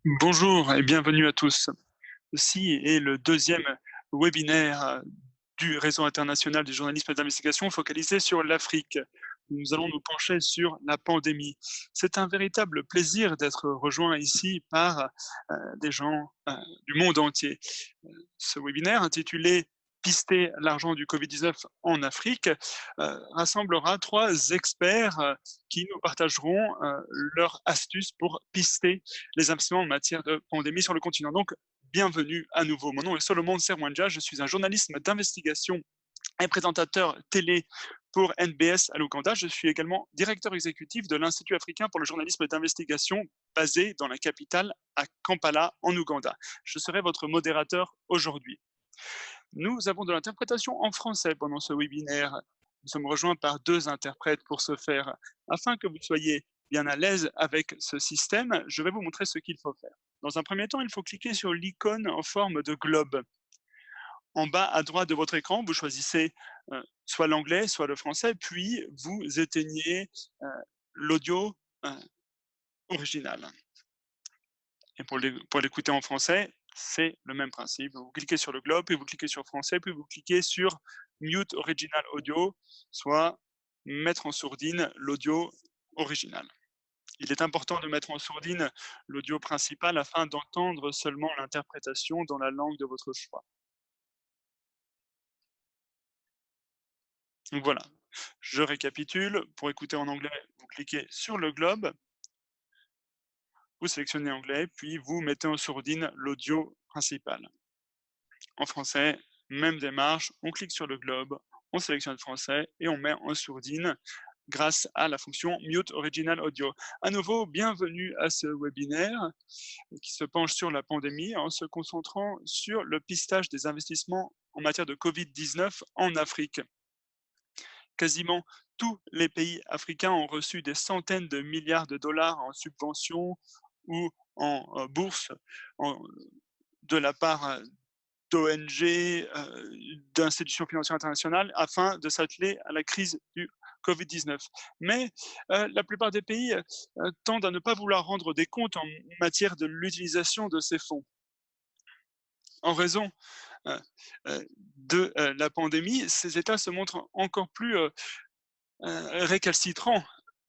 Bonjour et bienvenue à tous. Ceci est le deuxième webinaire du réseau international du journalisme d'investigation focalisé sur l'Afrique. Nous allons nous pencher sur la pandémie. C'est un véritable plaisir d'être rejoint ici par des gens du monde entier. Ce webinaire intitulé Pister l'argent du Covid-19 en Afrique rassemblera trois experts qui nous partageront leurs astuces pour pister les investissements en matière de pandémie sur le continent. Donc, bienvenue à nouveau. Mon nom est Solomon Serwanja, je suis un journaliste d'investigation et présentateur télé pour NBS à l'Ouganda. Je suis également directeur exécutif de l'Institut africain pour le journalisme d'investigation basé dans la capitale à Kampala en Ouganda. Je serai votre modérateur aujourd'hui. Nous avons de l'interprétation en français pendant ce webinaire. Nous sommes rejoints par deux interprètes pour ce faire. Afin que vous soyez bien à l'aise avec ce système, je vais vous montrer ce qu'il faut faire. Dans un premier temps, il faut cliquer sur l'icône en forme de globe. En bas à droite de votre écran, vous choisissez soit l'anglais, soit le français, puis vous éteignez l'audio original. Et pour l'écouter en français, c'est le même principe. Vous cliquez sur le globe, puis vous cliquez sur français, puis vous cliquez sur Mute Original Audio, soit mettre en sourdine l'audio original. Il est important de mettre en sourdine l'audio principal afin d'entendre seulement l'interprétation dans la langue de votre choix. Donc voilà, je récapitule. Pour écouter en anglais, vous cliquez sur le globe, vous sélectionnez anglais, puis vous mettez en sourdine l'audio principal. En français, même démarche, on clique sur le globe, on sélectionne français et on met en sourdine grâce à la fonction Mute Original Audio. À nouveau, bienvenue à ce webinaire qui se penche sur la pandémie en se concentrant sur le pistage des investissements en matière de Covid-19 en Afrique. Quasiment tous les pays africains ont reçu des centaines de milliards de dollars en subventions ou en bourse de la part d'ONG, d'institutions financières internationales, afin de s'atteler à la crise du Covid-19. Mais la plupart des pays tendent à ne pas vouloir rendre des comptes en matière de l'utilisation de ces fonds. En raison de la pandémie, ces États se montrent encore plus récalcitrants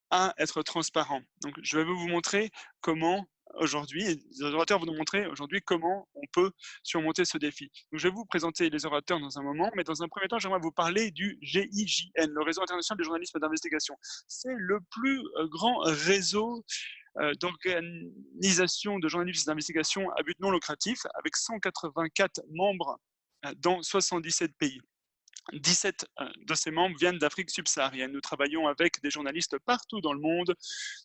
à être transparents. Donc, je vais vous montrer comment aujourd'hui, les orateurs vont nous montrer aujourd'hui comment on peut surmonter ce défi. Donc, je vais vous présenter les orateurs dans un moment, mais dans un premier temps, j'aimerais vous parler du GIJN, le Réseau international du journalisme d'investigation. C'est le plus grand réseau d'organisations de journalistes d'investigation à but non lucratif, avec 184 membres dans 77 pays. 17 de ces membres viennent d'Afrique subsaharienne. Nous travaillons avec des journalistes partout dans le monde,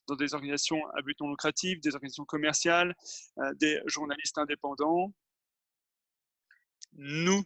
dans des organisations à but non lucratif, des organisations commerciales, des journalistes indépendants. Nous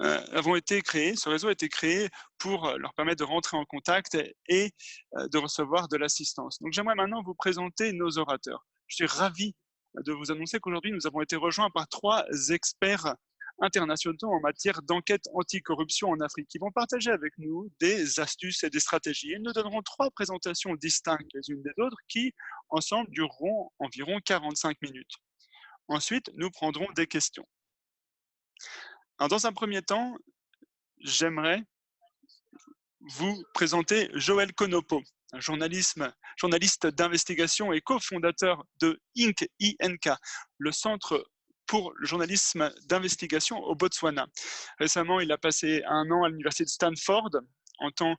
avons été créés, ce réseau a été créé pour leur permettre de rentrer en contact et de recevoir de l'assistance. Donc j'aimerais maintenant vous présenter nos orateurs. Je suis ravi de vous annoncer qu'aujourd'hui, nous avons été rejoints par trois experts internationaux en matière d'enquête anticorruption en Afrique, qui vont partager avec nous des astuces et des stratégies. Ils nous donneront trois présentations distinctes les unes des autres qui, ensemble, dureront environ 45 minutes. Ensuite, nous prendrons des questions. Alors, dans un premier temps, j'aimerais vous présenter Joël Konopo, un journaliste d'investigation et cofondateur de INK, le Centre pour le journalisme d'investigation au Botswana. Récemment, il a passé 1 an à l'université de Stanford en tant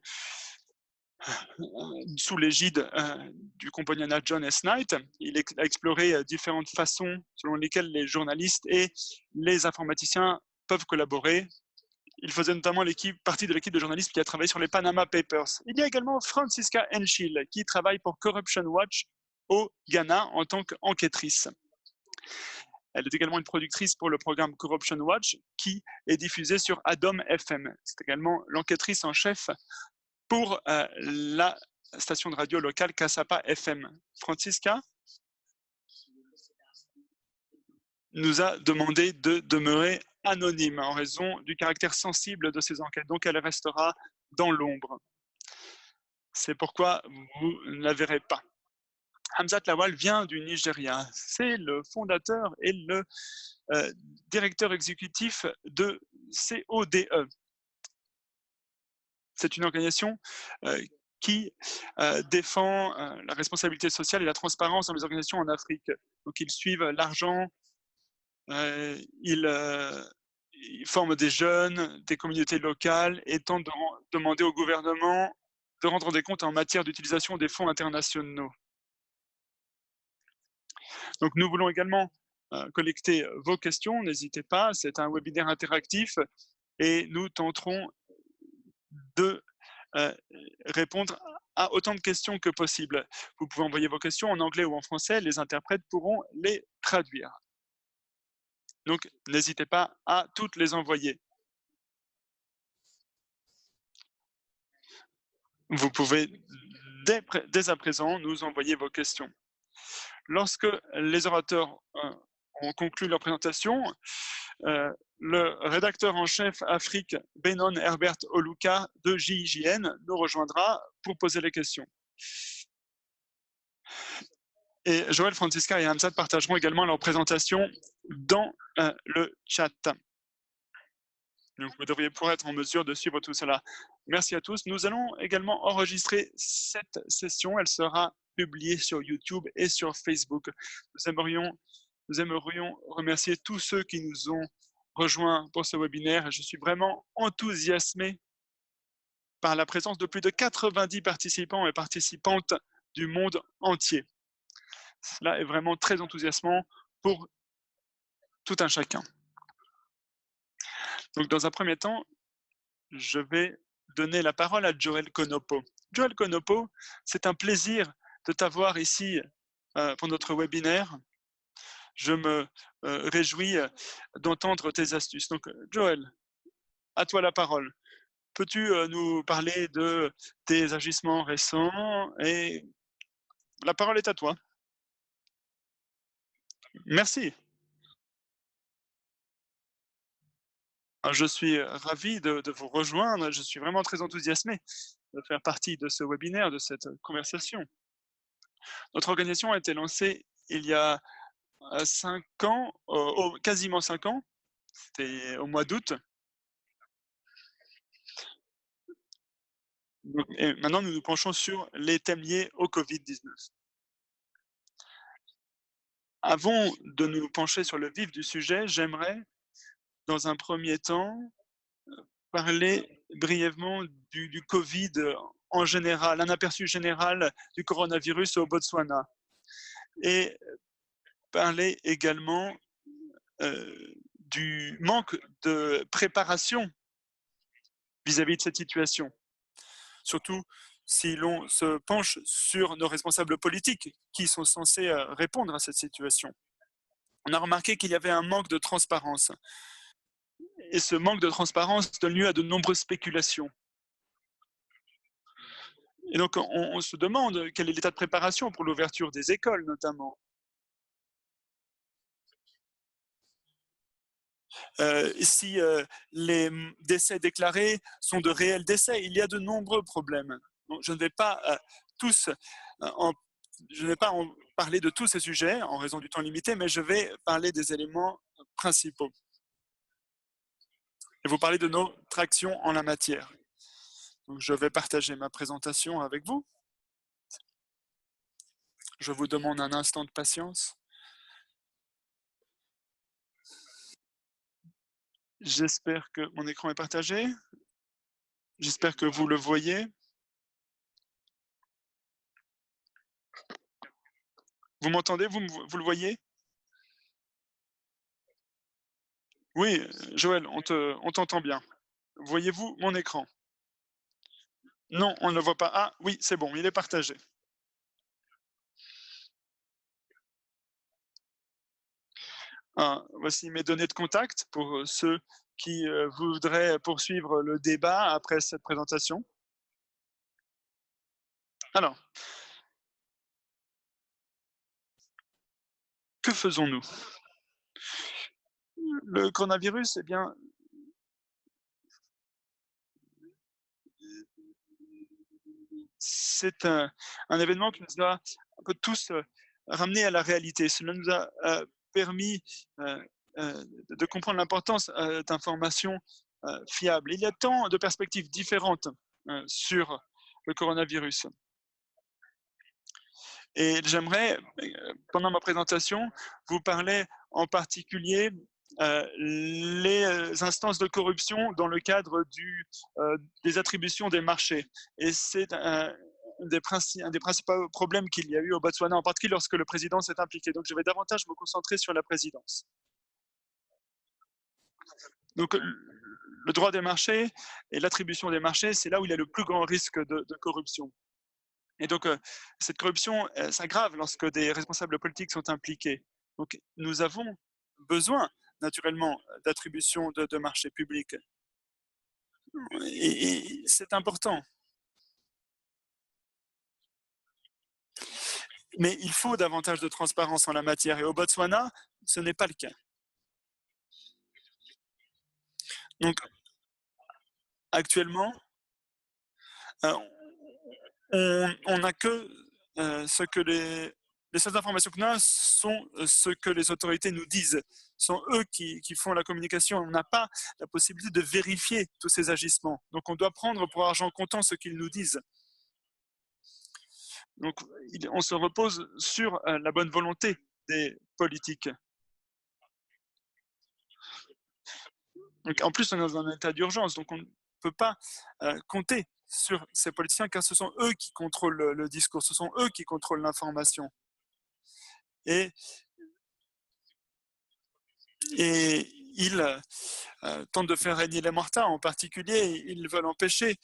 sous l'égide du compagnonnat John S. Knight. Il a exploré différentes façons selon lesquelles les journalistes et les informaticiens peuvent collaborer. Il faisait notamment partie de l'équipe de journalistes qui a travaillé sur les Panama Papers. Il y a également Francisca Henschel, qui travaille pour Corruption Watch au Ghana en tant qu'enquêtrice. Elle est également une productrice pour le programme Corruption Watch, qui est diffusé sur Adom FM. C'est également l'enquêtrice en chef pour la station de radio locale Kasapa FM. Francisca nous a demandé de demeurer anonyme en raison du caractère sensible de ces enquêtes. Donc, elle restera dans l'ombre. C'est pourquoi vous ne la verrez pas. Hamzat Lawal vient du Nigeria. C'est le fondateur et le directeur exécutif de CODE. C'est une organisation qui défend la responsabilité sociale et la transparence dans les organisations en Afrique. Donc ils suivent l'argent, ils forment des jeunes, des communautés locales et tentent de demander au gouvernement de rendre des comptes en matière d'utilisation des fonds internationaux. Donc nous voulons également collecter vos questions, n'hésitez pas, c'est un webinaire interactif et nous tenterons de répondre à autant de questions que possible. Vous pouvez envoyer vos questions en anglais ou en français, les interprètes pourront les traduire. Donc n'hésitez pas à toutes les envoyer. Vous pouvez dès à présent nous envoyer vos questions. Lorsque les orateurs ont conclu leur présentation, le rédacteur en chef Afrique, Benon Herbert Oluka de JIJN, nous rejoindra pour poser les questions. Et Joël, Francisca et Hamzat partageront également leur présentation dans le chat. Donc, vous devriez pouvoir être en mesure de suivre tout cela. Merci à tous. Nous allons également enregistrer cette session. Elle sera publiée sur YouTube et sur Facebook. Nous aimerions remercier tous ceux qui nous ont rejoints pour ce webinaire. Je suis vraiment enthousiasmé par la présence de plus de 90 participants et participantes du monde entier. Cela est vraiment très enthousiasmant pour tout un chacun. Donc, dans un premier temps, je vais donner la parole à Joël Konopo. Joël Konopo, c'est un plaisir de t'avoir ici pour notre webinaire. Je me réjouis d'entendre tes astuces. Donc, Joël, à toi la parole. Peux-tu nous parler de tes agissements récents? Et la parole est à toi. Merci. Je suis ravi de vous rejoindre. Je suis vraiment très enthousiasmé de faire partie de ce webinaire, de cette conversation. Notre organisation a été lancée il y a 5 ans, quasiment 5 ans, c'était au mois d'août. Et maintenant, nous nous penchons sur les thèmes liés au Covid-19. Avant de nous pencher sur le vif du sujet, j'aimerais, dans un premier temps, parler brièvement du Covid en général, un aperçu général du coronavirus au Botswana. Et parler également du manque de préparation vis-à-vis de cette situation. Surtout si l'on se penche sur nos responsables politiques qui sont censés répondre à cette situation. On a remarqué qu'il y avait un manque de transparence. Et ce manque de transparence donne lieu à de nombreuses spéculations. Et donc, on se demande quel est l'état de préparation pour l'ouverture des écoles, notamment. Si les décès déclarés sont de réels décès, il y a de nombreux problèmes. Donc, je ne vais pas en parler de tous ces sujets en raison du temps limité, mais je vais parler des éléments principaux et vous parler de notre action en la matière. Donc, je vais partager ma présentation avec vous. Je vous demande un instant de patience. J'espère que mon écran est partagé. J'espère que vous le voyez. Vous m'entendez? Vous le voyez? Oui, Joël, on t'entend bien. Voyez-vous mon écran? Non, on ne le voit pas. Ah oui, c'est bon, il est partagé. Voici mes données de contact pour ceux qui voudraient poursuivre le débat après cette présentation. Alors, que faisons-nous? Le coronavirus, eh bien, c'est un événement qui nous a un peu tous ramenés à la réalité. Cela nous a permis de comprendre l'importance d'informations fiables. Il y a tant de perspectives différentes sur le coronavirus. Et j'aimerais, pendant ma présentation, vous parler en particulier les instances de corruption dans le cadre des attributions des marchés. Et c'est un des principaux problèmes qu'il y a eu au Botswana, en particulier lorsque le président s'est impliqué. Donc, je vais davantage me concentrer sur la présidence. Donc, le droit des marchés et l'attribution des marchés, c'est là où il y a le plus grand risque de corruption. Et donc, cette corruption s'aggrave lorsque des responsables politiques sont impliqués. Donc, nous avons besoin, naturellement, d'attribution de marchés publics. Et c'est important. Mais il faut davantage de transparence en la matière. Et au Botswana, ce n'est pas le cas. Donc, actuellement, on n'a que ce que les seules informations qu'on a sont ce que les autorités nous disent. Ce sont eux qui font la communication. On n'a pas la possibilité de vérifier tous ces agissements. Donc, on doit prendre pour argent comptant ce qu'ils nous disent. Donc, on se repose sur la bonne volonté des politiques. Donc, en plus, on est dans un état d'urgence, donc on ne peut pas compter sur ces politiciens car ce sont eux qui contrôlent le discours, ce sont eux qui contrôlent l'information. Et ils tentent de faire régner les mortars. En particulier, ils veulent empêcher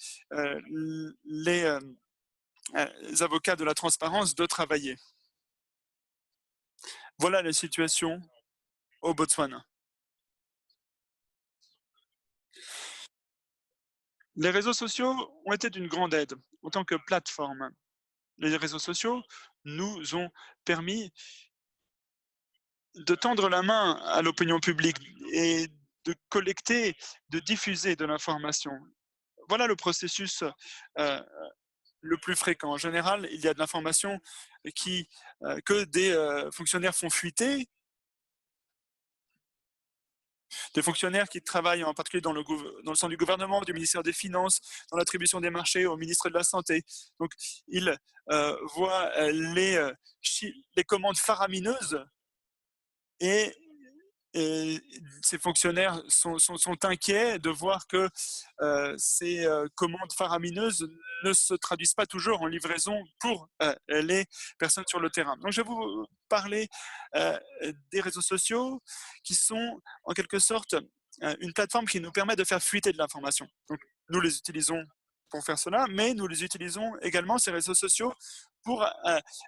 les avocats de la transparence de travailler. Voilà la situation au Botswana. Les réseaux sociaux ont été d'une grande aide en tant que plateforme. Les réseaux sociaux nous ont permis de tendre la main à l'opinion publique et de collecter, de diffuser de l'information. Voilà le processus le plus fréquent. En général, il y a de l'information que des fonctionnaires font fuiter, des fonctionnaires qui travaillent en particulier dans le sein du gouvernement, du ministère des Finances, dans l'attribution des marchés au ministre de la Santé. Donc, ils voient les commandes faramineuses et ces fonctionnaires sont inquiets de voir que ces commandes faramineuses ne se traduisent pas toujours en livraison pour les personnes sur le terrain. Donc, je vais vous parler des réseaux sociaux qui sont en quelque sorte une plateforme qui nous permet de faire fuiter de l'information. Donc, nous les utilisons pour faire cela, mais nous les utilisons également, ces réseaux sociaux, pour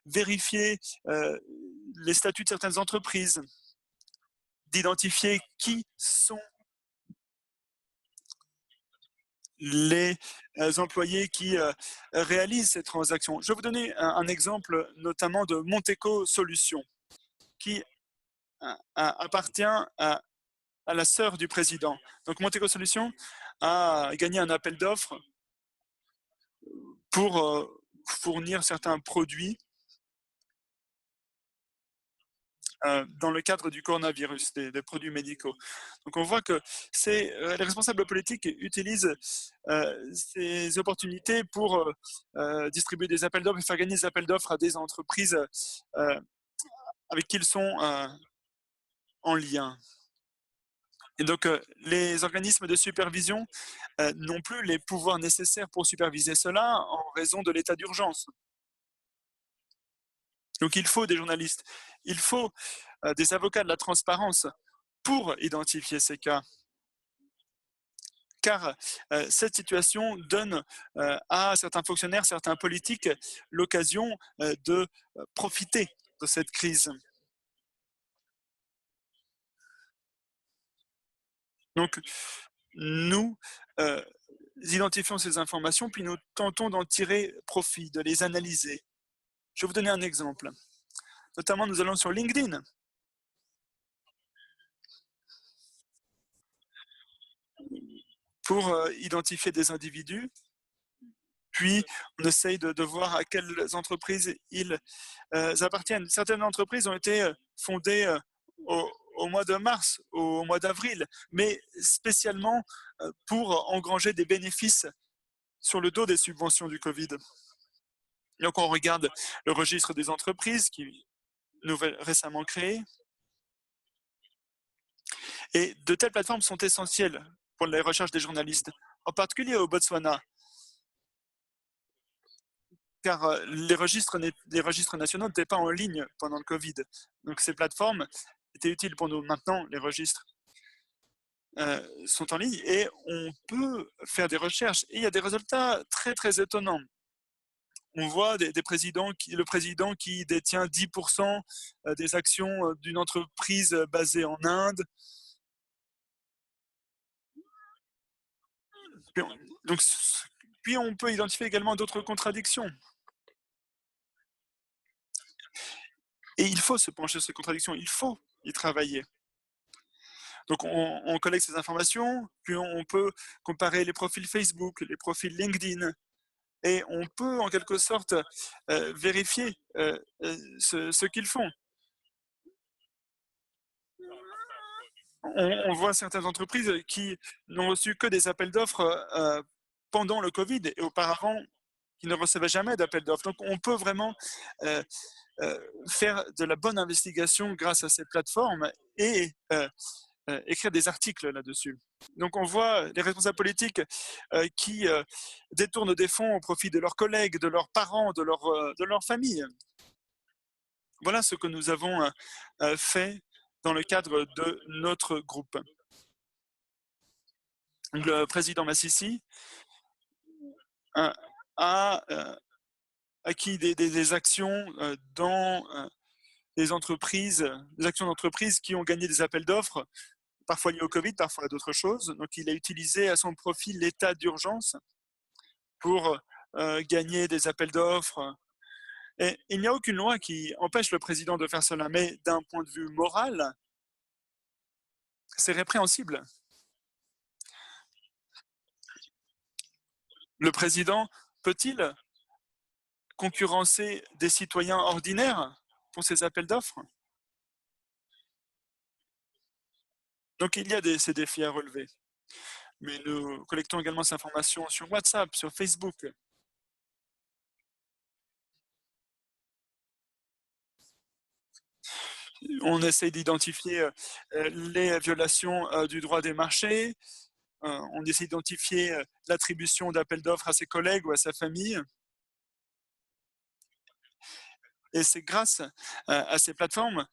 vérifier les statuts de certaines entreprises, d'identifier qui sont les employés qui réalisent ces transactions. Je vais vous donner un exemple notamment de Monteco Solutions, qui appartient à la sœur du président. Donc Monteco Solutions a gagné un appel d'offres pour fournir certains produits dans le cadre du coronavirus, des produits médicaux. Donc on voit que les responsables politiques utilisent ces opportunités pour distribuer des appels d'offres et faire gagner des appels d'offres à des entreprises avec qui ils sont en lien. Et donc, les organismes de supervision n'ont plus les pouvoirs nécessaires pour superviser cela en raison de l'état d'urgence. Donc, il faut des journalistes, il faut des avocats de la transparence pour identifier ces cas. Car cette situation donne à certains fonctionnaires, certains politiques, l'occasion de profiter de cette crise. Donc, nous identifions ces informations, puis nous tentons d'en tirer profit, de les analyser. Je vais vous donner un exemple. Notamment, nous allons sur LinkedIn. Pour identifier des individus, puis on essaye de voir à quelles entreprises ils appartiennent. Certaines entreprises ont été fondées au mois de mars, au mois d'avril, mais spécialement pour engranger des bénéfices sur le dos des subventions du Covid. Donc on regarde le registre des entreprises qui est récemment créé. Et de telles plateformes sont essentielles pour les recherches des journalistes, en particulier au Botswana, car les registres nationaux n'étaient pas en ligne pendant le Covid. Donc ces plateformes étaient utiles pour nous. Maintenant, les registres sont en ligne et on peut faire des recherches. Et il y a des résultats très, très étonnants. On voit le président qui détient 10% des actions d'une entreprise basée en Inde. Donc, puis on peut identifier également d'autres contradictions. Et il faut se pencher sur ces contradictions, il faut y travailler. Donc on collecte ces informations, puis on peut comparer les profils Facebook, les profils LinkedIn, et on peut en quelque sorte vérifier ce qu'ils font. On voit certaines entreprises qui n'ont reçu que des appels d'offres pendant le Covid et auparavant qui ne recevaient jamais d'appels d'offres. Donc on peut vraiment faire de la bonne investigation grâce à ces plateformes et écrire des articles là-dessus. Donc on voit les responsables politiques qui détournent des fonds au profit de leurs collègues, de leurs parents, de leur famille. Voilà ce que nous avons fait dans le cadre de notre groupe. Le président Massissi a acquis des actions dans des entreprises, des actions d'entreprises qui ont gagné des appels d'offres, parfois liés au Covid, parfois à d'autres choses. Donc il a utilisé à son profit l'état d'urgence pour gagner des appels d'offres. Et il n'y a aucune loi qui empêche le président de faire cela, mais d'un point de vue moral, c'est répréhensible. Le président peut-il concurrencer des citoyens ordinaires pour ces appels d'offres? Donc il y a ces défis à relever. Mais nous collectons également ces informations sur WhatsApp, sur Facebook. On essaie d'identifier les violations du droit des marchés. On essaie d'identifier l'attribution d'appels d'offres à ses collègues ou à sa famille. Et c'est grâce à ces plateformes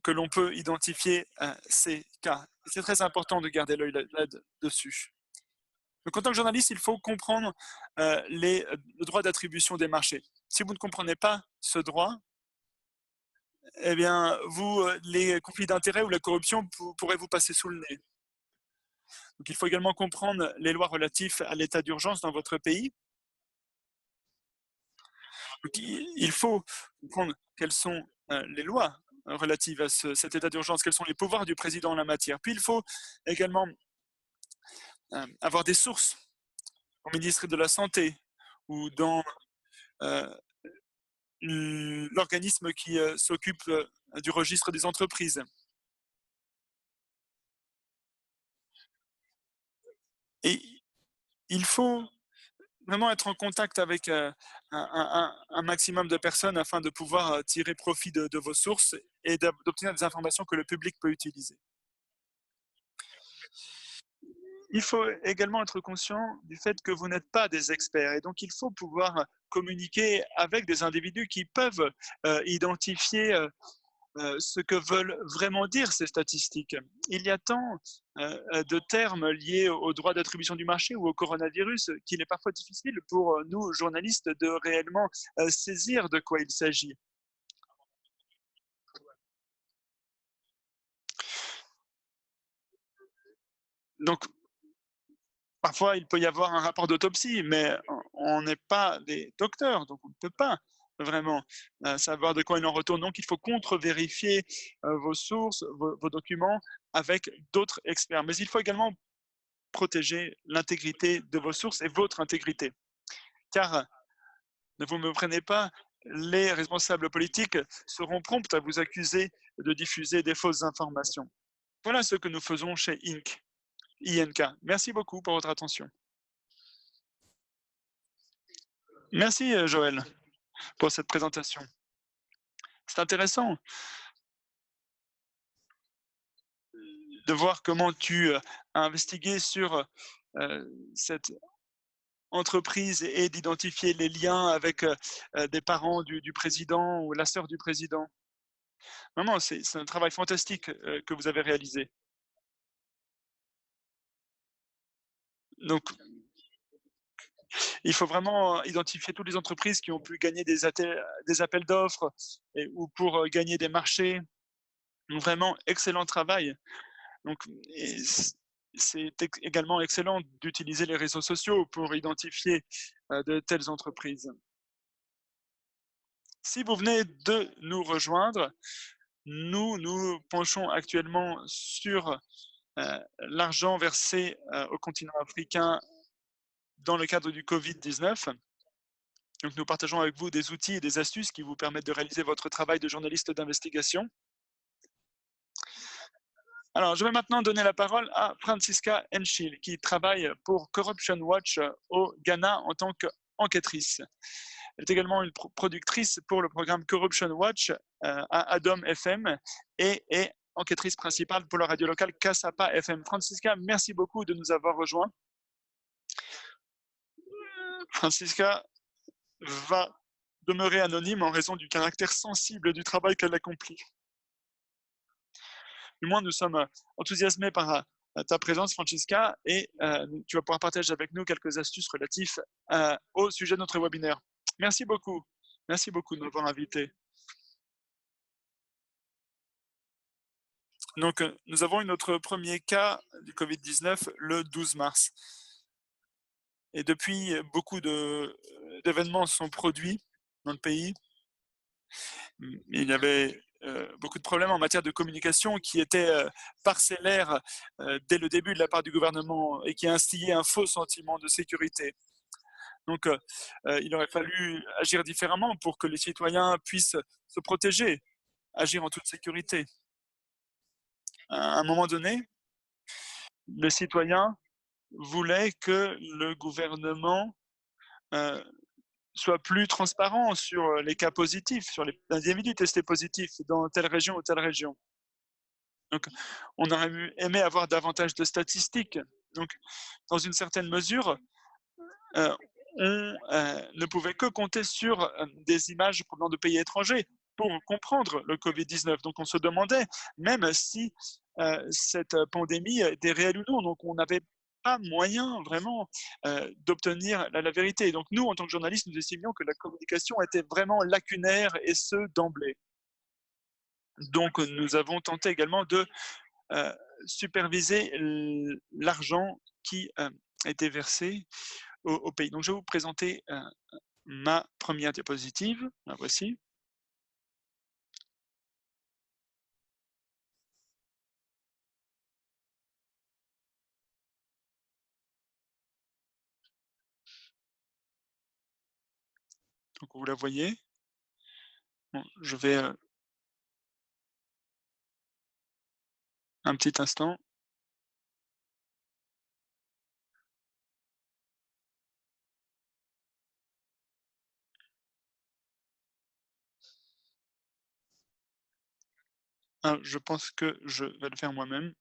que l'on peut identifier ces cas. C'est très important de garder l'œil là-dessus. Donc, en tant que journaliste, il faut comprendre le droit d'attribution des marchés. Si vous ne comprenez pas ce droit, eh bien, les conflits d'intérêts ou la corruption pourraient vous passer sous le nez. Donc, il faut également comprendre les lois relatives à l'état d'urgence dans votre pays. Donc, il faut comprendre quelles sont les lois relatives à cet état d'urgence, quels sont les pouvoirs du président en la matière. Puis, il faut également avoir des sources au ministère de la Santé ou dans l'organisme qui s'occupe du registre des entreprises. Et il faut vraiment être en contact avec un maximum de personnes afin de pouvoir tirer profit de vos sources et d'obtenir des informations que le public peut utiliser. Il faut également être conscient du fait que vous n'êtes pas des experts et donc il faut pouvoir communiquer avec des individus qui peuvent identifier ce que veulent vraiment dire ces statistiques. Il y a tant de termes liés au droit d'attribution du marché ou au coronavirus qu'il est parfois difficile pour nous, journalistes, de réellement saisir de quoi il s'agit. Donc, parfois, il peut y avoir un rapport d'autopsie, mais on n'est pas des docteurs, donc on ne peut pas vraiment savoir de quoi il en retourne. Donc, il faut contre-vérifier vos sources, vos documents avec d'autres experts. Mais il faut également protéger l'intégrité de vos sources et votre intégrité. car ne vous me prenez pas, les responsables politiques seront prompts à vous accuser de diffuser des fausses informations. Voilà ce que nous faisons chez INK. Merci beaucoup pour votre attention. Merci Joël pour cette présentation. C'est intéressant de voir comment tu as investigué sur cette entreprise et d'identifier les liens avec des parents du président ou la sœur du président. Vraiment, c'est un travail fantastique que vous avez réalisé. Donc, il faut vraiment identifier toutes les entreprises qui ont pu gagner des appels d'offres ou pour gagner des marchés. Donc, vraiment, excellent travail. Donc, c'est également excellent d'utiliser les réseaux sociaux pour identifier de telles entreprises. Si vous venez de nous rejoindre, nous nous penchons actuellement sur l'argent versé au continent africain dans le cadre du Covid-19. Donc, nous partageons avec vous des outils et des astuces qui vous permettent de réaliser votre travail de journaliste d'investigation. Alors, je vais maintenant donner la parole à Francisca Enchil, qui travaille pour Corruption Watch au Ghana en tant qu'enquêtrice. Elle est également une productrice pour le programme Corruption Watch à Adom FM et est enquêtrice principale pour la radio locale Kasapa FM. Francisca, merci beaucoup de nous avoir rejoints. Francisca va demeurer anonyme en raison du caractère sensible du travail qu'elle accomplit. Du moins, nous sommes enthousiasmés par ta présence, Francisca, et tu vas pouvoir partager avec nous quelques astuces relatives au sujet de notre webinaire. Merci beaucoup. Merci beaucoup de m'avoir invité. Donc, nous avons eu notre premier cas du Covid-19 le 12 mars. Et depuis, beaucoup d'événements sont produits dans le pays. Il y avait beaucoup de problèmes en matière de communication qui étaient parcellaires dès le début de la part du gouvernement et qui a instillé un faux sentiment de sécurité. Donc, il aurait fallu agir différemment pour que les citoyens puissent se protéger, agir en toute sécurité. À un moment donné, les citoyens voulaient que le gouvernement soit plus transparent sur les cas positifs, sur les individus testés positifs dans telle région ou telle région. Donc, on aurait aimé avoir davantage de statistiques. Donc, dans une certaine mesure, on ne pouvait que compter sur des images provenant de pays étrangers pour comprendre le Covid-19. Donc, on se demandait même si cette pandémie était réelle ou non. Donc, on n'avait pas moyen vraiment d'obtenir la vérité. Donc, nous, en tant que journalistes, nous estimions que la communication était vraiment lacunaire et ce, d'emblée. Donc, nous avons tenté également de superviser l'argent qui était versé au pays. Donc, je vais vous présenter ma première diapositive. La voici. Donc, vous la voyez. Bon, je vais un petit instant. Ah, je pense que je vais le faire moi-même.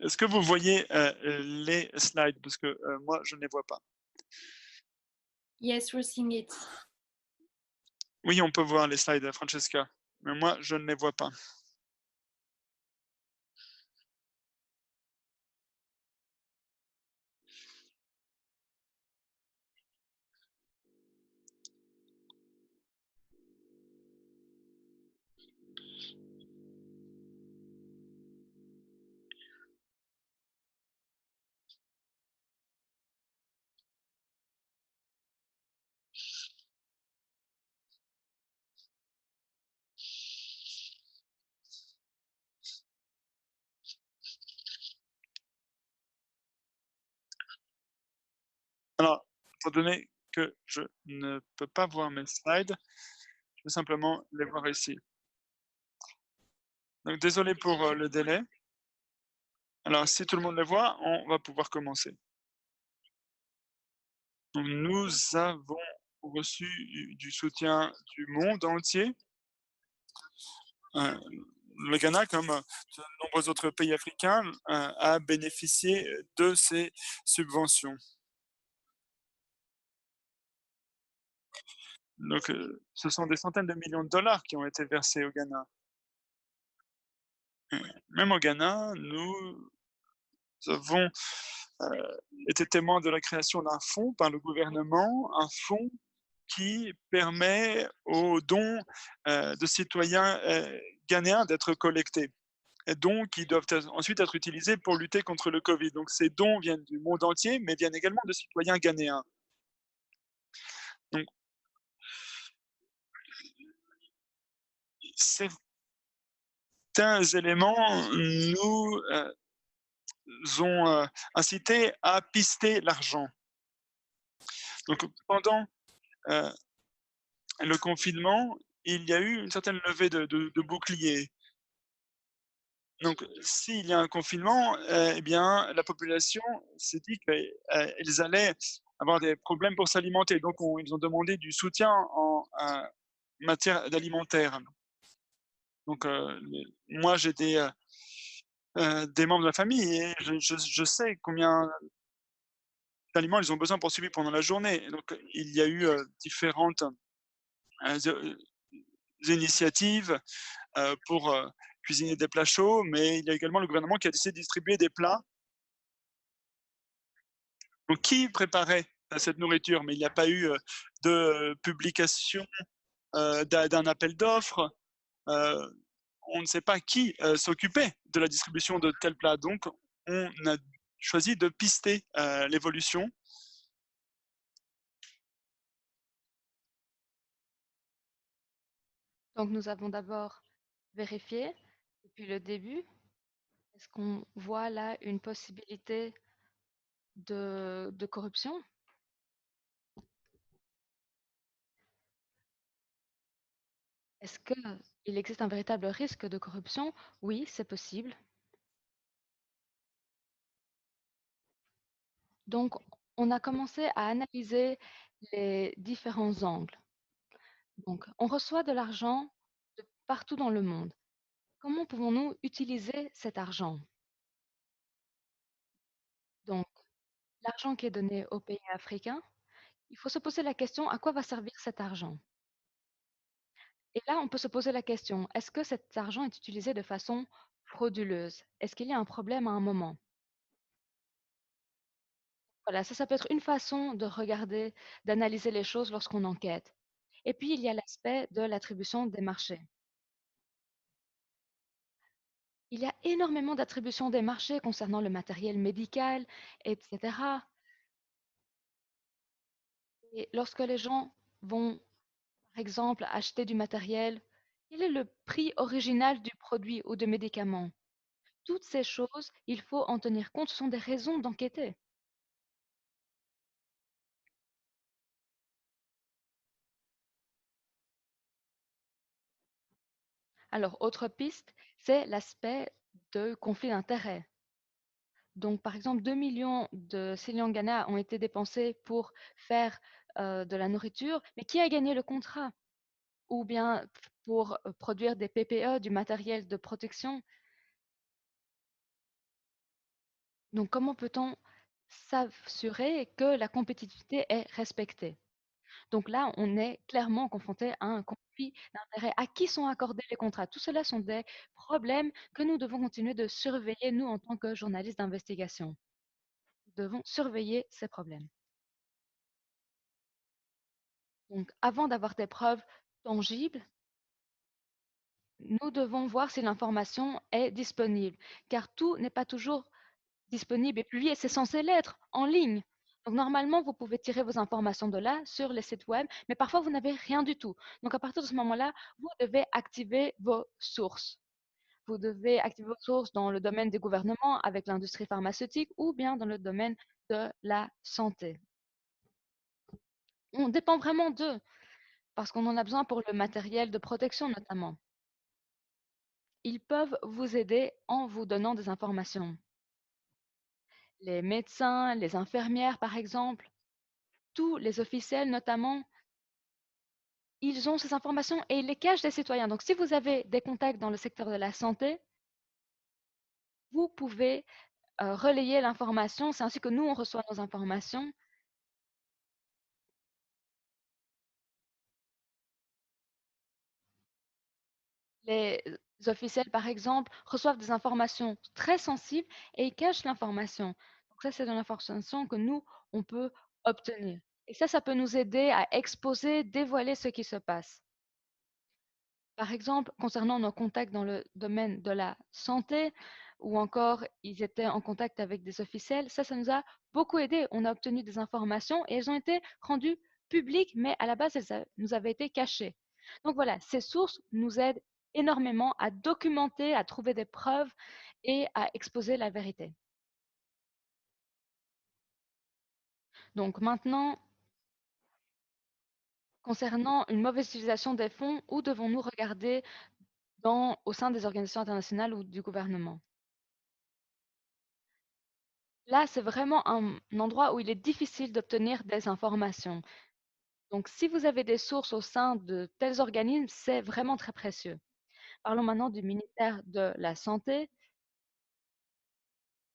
Est-ce que vous voyez les slides? Parce que moi, je ne les vois pas. Yes, we're seeing it. Oui, on peut voir les slides, Francesca, mais moi, je ne les vois pas. Alors, étant donné que je ne peux pas voir mes slides, je vais simplement les voir ici. Donc désolé pour, le délai. Alors si tout le monde les voit, on va pouvoir commencer. Donc nous avons reçu du soutien du monde entier. Heu, le Ghana, comme, de nombreux autres pays africains, a bénéficié, de ces subventions. Donc, ce sont des centaines de millions de dollars qui ont été versés au Ghana. Même au Ghana, nous avons, été témoins de la création d'un fonds par le gouvernement, un fonds qui permet aux dons, de citoyens, ghanéens d'être collectés et dons qui doivent ensuite être utilisés pour lutter contre le Covid. Donc ces dons viennent du monde entier, mais viennent également de citoyens ghanéens. Donc certains éléments nous, ont, incités à pister l'argent. Donc pendant, heu, le confinement, il y a eu une certaine levée de boucliers. Donc s'il y a un confinement, eh bien la population s'est dit qu'ils allaient avoir des problèmes pour s'alimenter. Donc ils ont demandé du soutien en, matière d'alimentaire. Donc moi j'ai des membres de la famille et je sais combien d'aliments ils ont besoin pour survivre pendant la journée. Et donc il y a eu, différentes, ze initiatives, pour, cuisiner des plats chauds, mais il y a également le gouvernement qui a décidé de distribuer des plats. Donc qui préparait, cette nourriture? Mais il n'y a pas eu, de publication, d'un appel d'offres, heu, on ne sait pas qui, s'occupait de la distribution de tels plats. Donc on a choisi de pister, l'évolution. Donc nous avons d'abord vérifié depuis le début. Est-ce qu'on voit là une possibilité de corruption? Est-ce qu'il existe un véritable risque de corruption? Oui, c'est possible. Donc on a commencé à analyser les différents angles. Donc on reçoit de l'argent de partout dans le monde. Comment pouvons-nous utiliser cet argent? Donc l'argent qui est donné aux pays africains, il faut se poser la question à quoi va servir cet argent? Et là, on peut se poser la question, est-ce que cet argent est utilisé de façon frauduleuse? Est-ce qu'il y a un problème à un moment? Voilà, ça peut être une façon de regarder, d'analyser les choses lorsqu'on enquête. Et puis, il y a l'aspect de l'attribution des marchés. Il y a énormément d'attributions des marchés concernant le matériel médical, etc. Et lorsque les gens vont, par exemple, acheter du matériel, quel est le prix original du produit ou de médicament? Toutes ces choses, il faut en tenir compte, ce sont des raisons d'enquêter. Alors, autre piste, c'est l'aspect de conflit d'intérêts. Donc, par exemple, 2 millions de célians Ghana ont été dépensés pour faire de la nourriture, mais qui a gagné le contrat? Ou bien pour produire des PPE, du matériel de protection. Donc, comment peut-on s'assurer que la compétitivité est respectée? Donc là, on est clairement confronté à un conflit d'intérêts. À qui sont accordés les contrats? Tout cela sont des problèmes que nous devons continuer de surveiller, nous, en tant que journalistes d'investigation. Nous devons surveiller ces problèmes. Donc, avant d'avoir des preuves tangibles, nous devons voir si l'information est disponible, car tout n'est pas toujours disponible et publié. C'est censé l'être en ligne. Donc, normalement, vous pouvez tirer vos informations de là sur les sites web, mais parfois, vous n'avez rien du tout. Donc, à partir de ce moment-là, vous devez activer vos sources. Vous devez activer vos sources dans le domaine des gouvernements avec l'industrie pharmaceutique ou bien dans le domaine de la santé. On dépend vraiment d'eux, parce qu'on en a besoin pour le matériel de protection notamment. Ils peuvent vous aider en vous donnant des informations. Les médecins, les infirmières par exemple, tous les officiels notamment, ils ont ces informations et ils les cachent des citoyens. Donc si vous avez des contacts dans le secteur de la santé, vous pouvez relayer l'information. C'est ainsi que nous, on reçoit nos informations. Les officiels, par exemple, reçoivent des informations très sensibles et ils cachent l'information. Donc ça, c'est de l'information que nous, on peut obtenir. Et ça peut nous aider à exposer, dévoiler ce qui se passe. Par exemple, concernant nos contacts dans le domaine de la santé, ou encore ils étaient en contact avec des officiels, ça nous a beaucoup aidé. On a obtenu des informations et elles ont été rendues publiques, mais à la base, nous avaient été cachées. Donc voilà, ces sources nous aident énormément à documenter, à trouver des preuves et à exposer la vérité. Donc maintenant, concernant une mauvaise utilisation des fonds, où devons-nous regarder au sein des organisations internationales ou du gouvernement? Là, c'est vraiment un endroit où il est difficile d'obtenir des informations. Donc, si vous avez des sources au sein de tels organismes, c'est vraiment très précieux. Parlons maintenant du ministère de la Santé.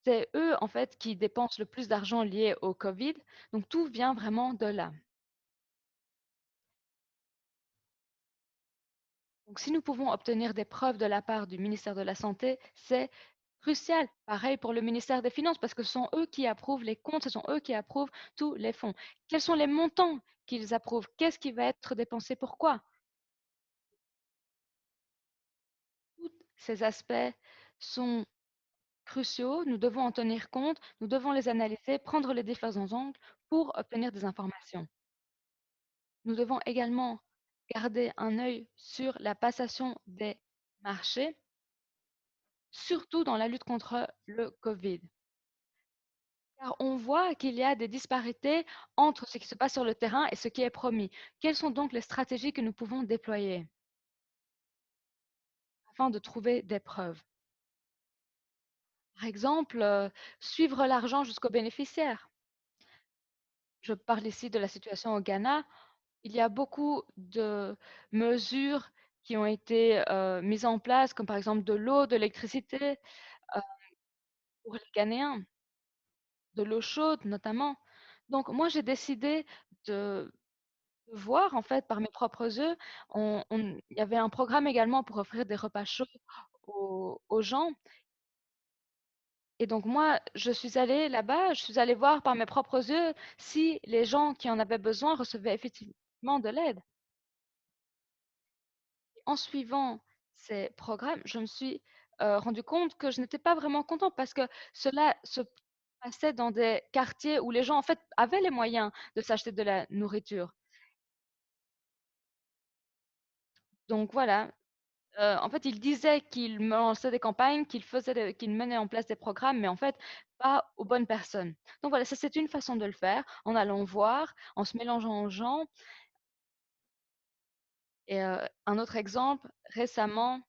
C'est eux, en fait, qui dépensent le plus d'argent lié au Covid. Donc, tout vient vraiment de là. Donc, si nous pouvons obtenir des preuves de la part du ministère de la Santé, c'est crucial. Pareil pour le ministère des Finances, parce que ce sont eux qui approuvent les comptes, ce sont eux qui approuvent tous les fonds. Quels sont les montants qu'ils approuvent? Qu'est-ce qui va être dépensé? Pourquoi? Tous ces aspects sont cruciaux. Nous devons en tenir compte, nous devons les analyser, prendre les différents angles pour obtenir des informations. Nous devons également garder un œil sur la passation des marchés, surtout dans la lutte contre le Covid. Car on voit qu'il y a des disparités entre ce qui se passe sur le terrain et ce qui est promis. Quelles sont donc les stratégies que nous pouvons déployer afin de trouver des preuves? Par exemple, suivre l'argent jusqu'aux bénéficiaires. Je parle ici de la situation au Ghana. Il y a beaucoup de mesures qui ont été mises en place, comme par exemple de l'eau, de l'électricité pour les Ghanéens, de l'eau chaude notamment. Donc moi, j'ai décidé de voir en fait par mes propres yeux. Il y avait un programme également pour offrir des repas chauds aux gens. Et donc moi, je suis allée là-bas, je suis allée voir par mes propres yeux si les gens qui en avaient besoin recevaient effectivement de l'aide. En suivant ces programmes, je me suis rendu compte que je n'étais pas vraiment contente parce que cela se passait dans des quartiers où les gens en fait avaient les moyens de s'acheter de la nourriture. Donc voilà, en fait, ils disaient qu'ils lançaient des campagnes, qu'ils menaient en place des programmes, mais en fait, pas aux bonnes personnes. Donc voilà, ça c'est une façon de le faire, en allant voir, en se mélangeant aux gens. Et un autre exemple, récemment,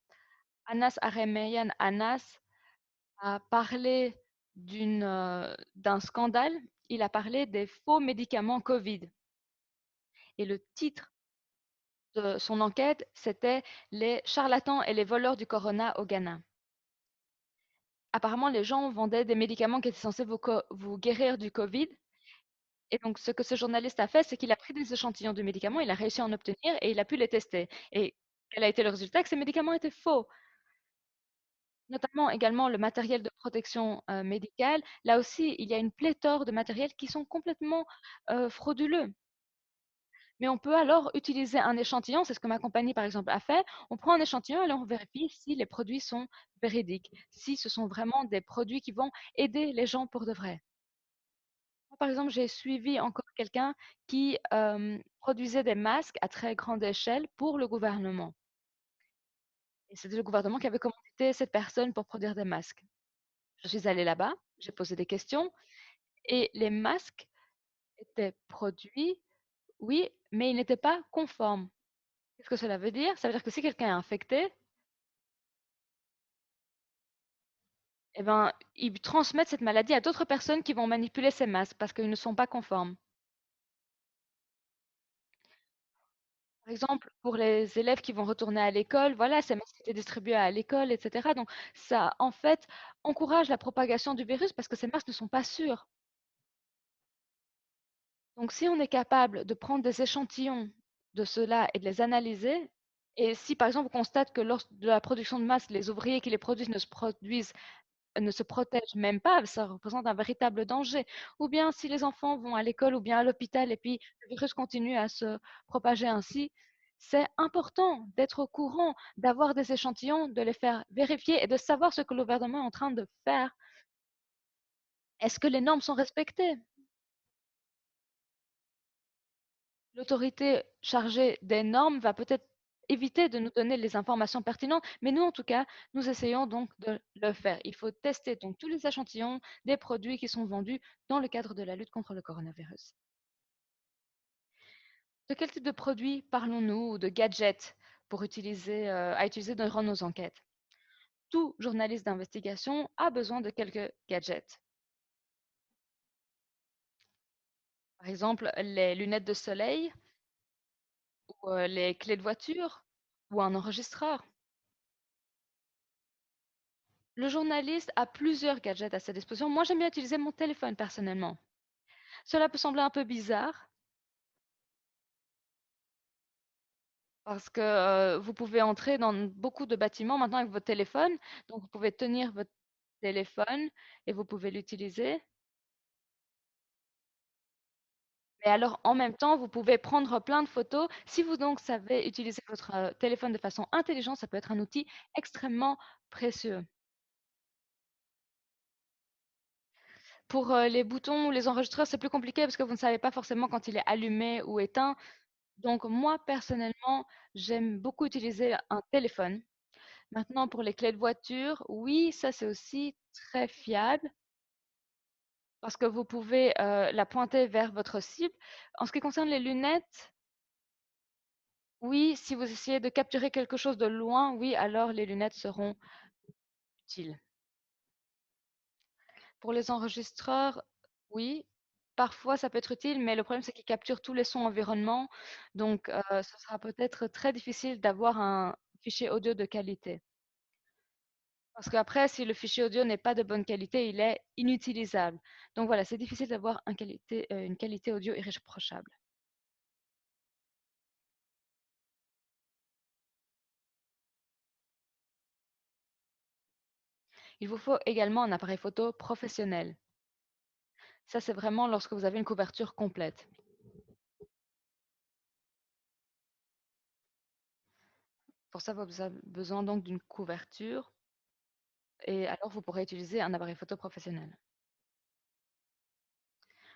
Anas Aremeyan Anas a parlé d'un scandale. Il a parlé des faux médicaments Covid. Et le titre de son enquête, c'était Les charlatans et les voleurs du corona au Ghana. Apparemment, les gens vendaient des médicaments qui étaient censés vous guérir du Covid. Et donc, ce que ce journaliste a fait, c'est qu'il a pris des échantillons de médicaments, il a réussi à en obtenir et il a pu les tester. Et quel a été le résultat? Que ces médicaments étaient faux. Notamment également le matériel de protection médicale. Là aussi, il y a une pléthore de matériels qui sont complètement frauduleux. Mais on peut alors utiliser un échantillon, c'est ce que ma compagnie par exemple a fait. On prend un échantillon et là, on vérifie si les produits sont véridiques, si ce sont vraiment des produits qui vont aider les gens pour de vrai. Moi, par exemple, j'ai suivi encore quelqu'un qui produisait des masques à très grande échelle pour le gouvernement. Et c'était le gouvernement qui avait commandité cette personne pour produire des masques. Je suis allée là-bas, j'ai posé des questions et les masques étaient produits Oui, mais il n'était pas conforme. Qu'est-ce que cela veut dire? Ça veut dire que si quelqu'un est infecté, eh ben, ils transmettent cette maladie à d'autres personnes qui vont manipuler ces masques parce qu'ils ne sont pas conformes. Par exemple, pour les élèves qui vont retourner à l'école, voilà, ces masques étaient distribués à l'école, etc. Donc, ça, en fait, encourage la propagation du virus parce que ces masques ne sont pas sûrs. Donc, si on est capable de prendre des échantillons de cela et de les analyser, et si par exemple on constate que lors de la production de masques, les ouvriers qui les produisent ne se protègent même pas, ça représente un véritable danger. Ou bien si les enfants vont à l'école ou bien à l'hôpital et puis le virus continue à se propager ainsi, c'est important d'être au courant, d'avoir des échantillons, de les faire vérifier et de savoir ce que le gouvernement est en train de faire. Est-ce que les normes sont respectées? L'autorité chargée des normes va peut-être éviter de nous donner les informations pertinentes, mais nous, en tout cas, nous essayons donc de le faire. Il faut tester donc tous les échantillons des produits qui sont vendus dans le cadre de la lutte contre le coronavirus. De quel type de produits parlons-nous ou de gadgets à utiliser durant nos enquêtes? Tout journaliste d'investigation a besoin de quelques gadgets. Par exemple, les lunettes de soleil ou les clés de voiture ou un enregistreur. Le journaliste a plusieurs gadgets à sa disposition. Moi, j'aime bien utiliser mon téléphone personnellement. Cela peut sembler un peu bizarre parce que vous pouvez entrer dans beaucoup de bâtiments maintenant avec votre téléphone. Donc, vous pouvez tenir votre téléphone et vous pouvez l'utiliser. Mais alors, en même temps, vous pouvez prendre plein de photos. Si vous donc savez utiliser votre téléphone de façon intelligente, ça peut être un outil extrêmement précieux. Pour les boutons ou les enregistreurs, c'est plus compliqué parce que vous ne savez pas forcément quand il est allumé ou éteint. Donc moi, personnellement, j'aime beaucoup utiliser un téléphone. Maintenant, pour les clés de voiture, oui, ça c'est aussi très fiable parce que vous pouvez la pointer vers votre cible. En ce qui concerne les lunettes, oui, si vous essayez de capturer quelque chose de loin, oui, alors les lunettes seront utiles. Pour les enregistreurs, oui, parfois ça peut être utile, mais le problème c'est qu'ils capturent tous les sons environnement, donc ce sera peut-être très difficile d'avoir un fichier audio de qualité. Parce qu'après, si le fichier audio n'est pas de bonne qualité, il est inutilisable. Donc voilà, c'est difficile d'avoir une qualité audio irréprochable. Il vous faut également un appareil photo professionnel. Ça, c'est vraiment lorsque vous avez une couverture complète. Pour ça, vous avez besoin donc d'une couverture et alors vous pourrez utiliser un appareil photo professionnel.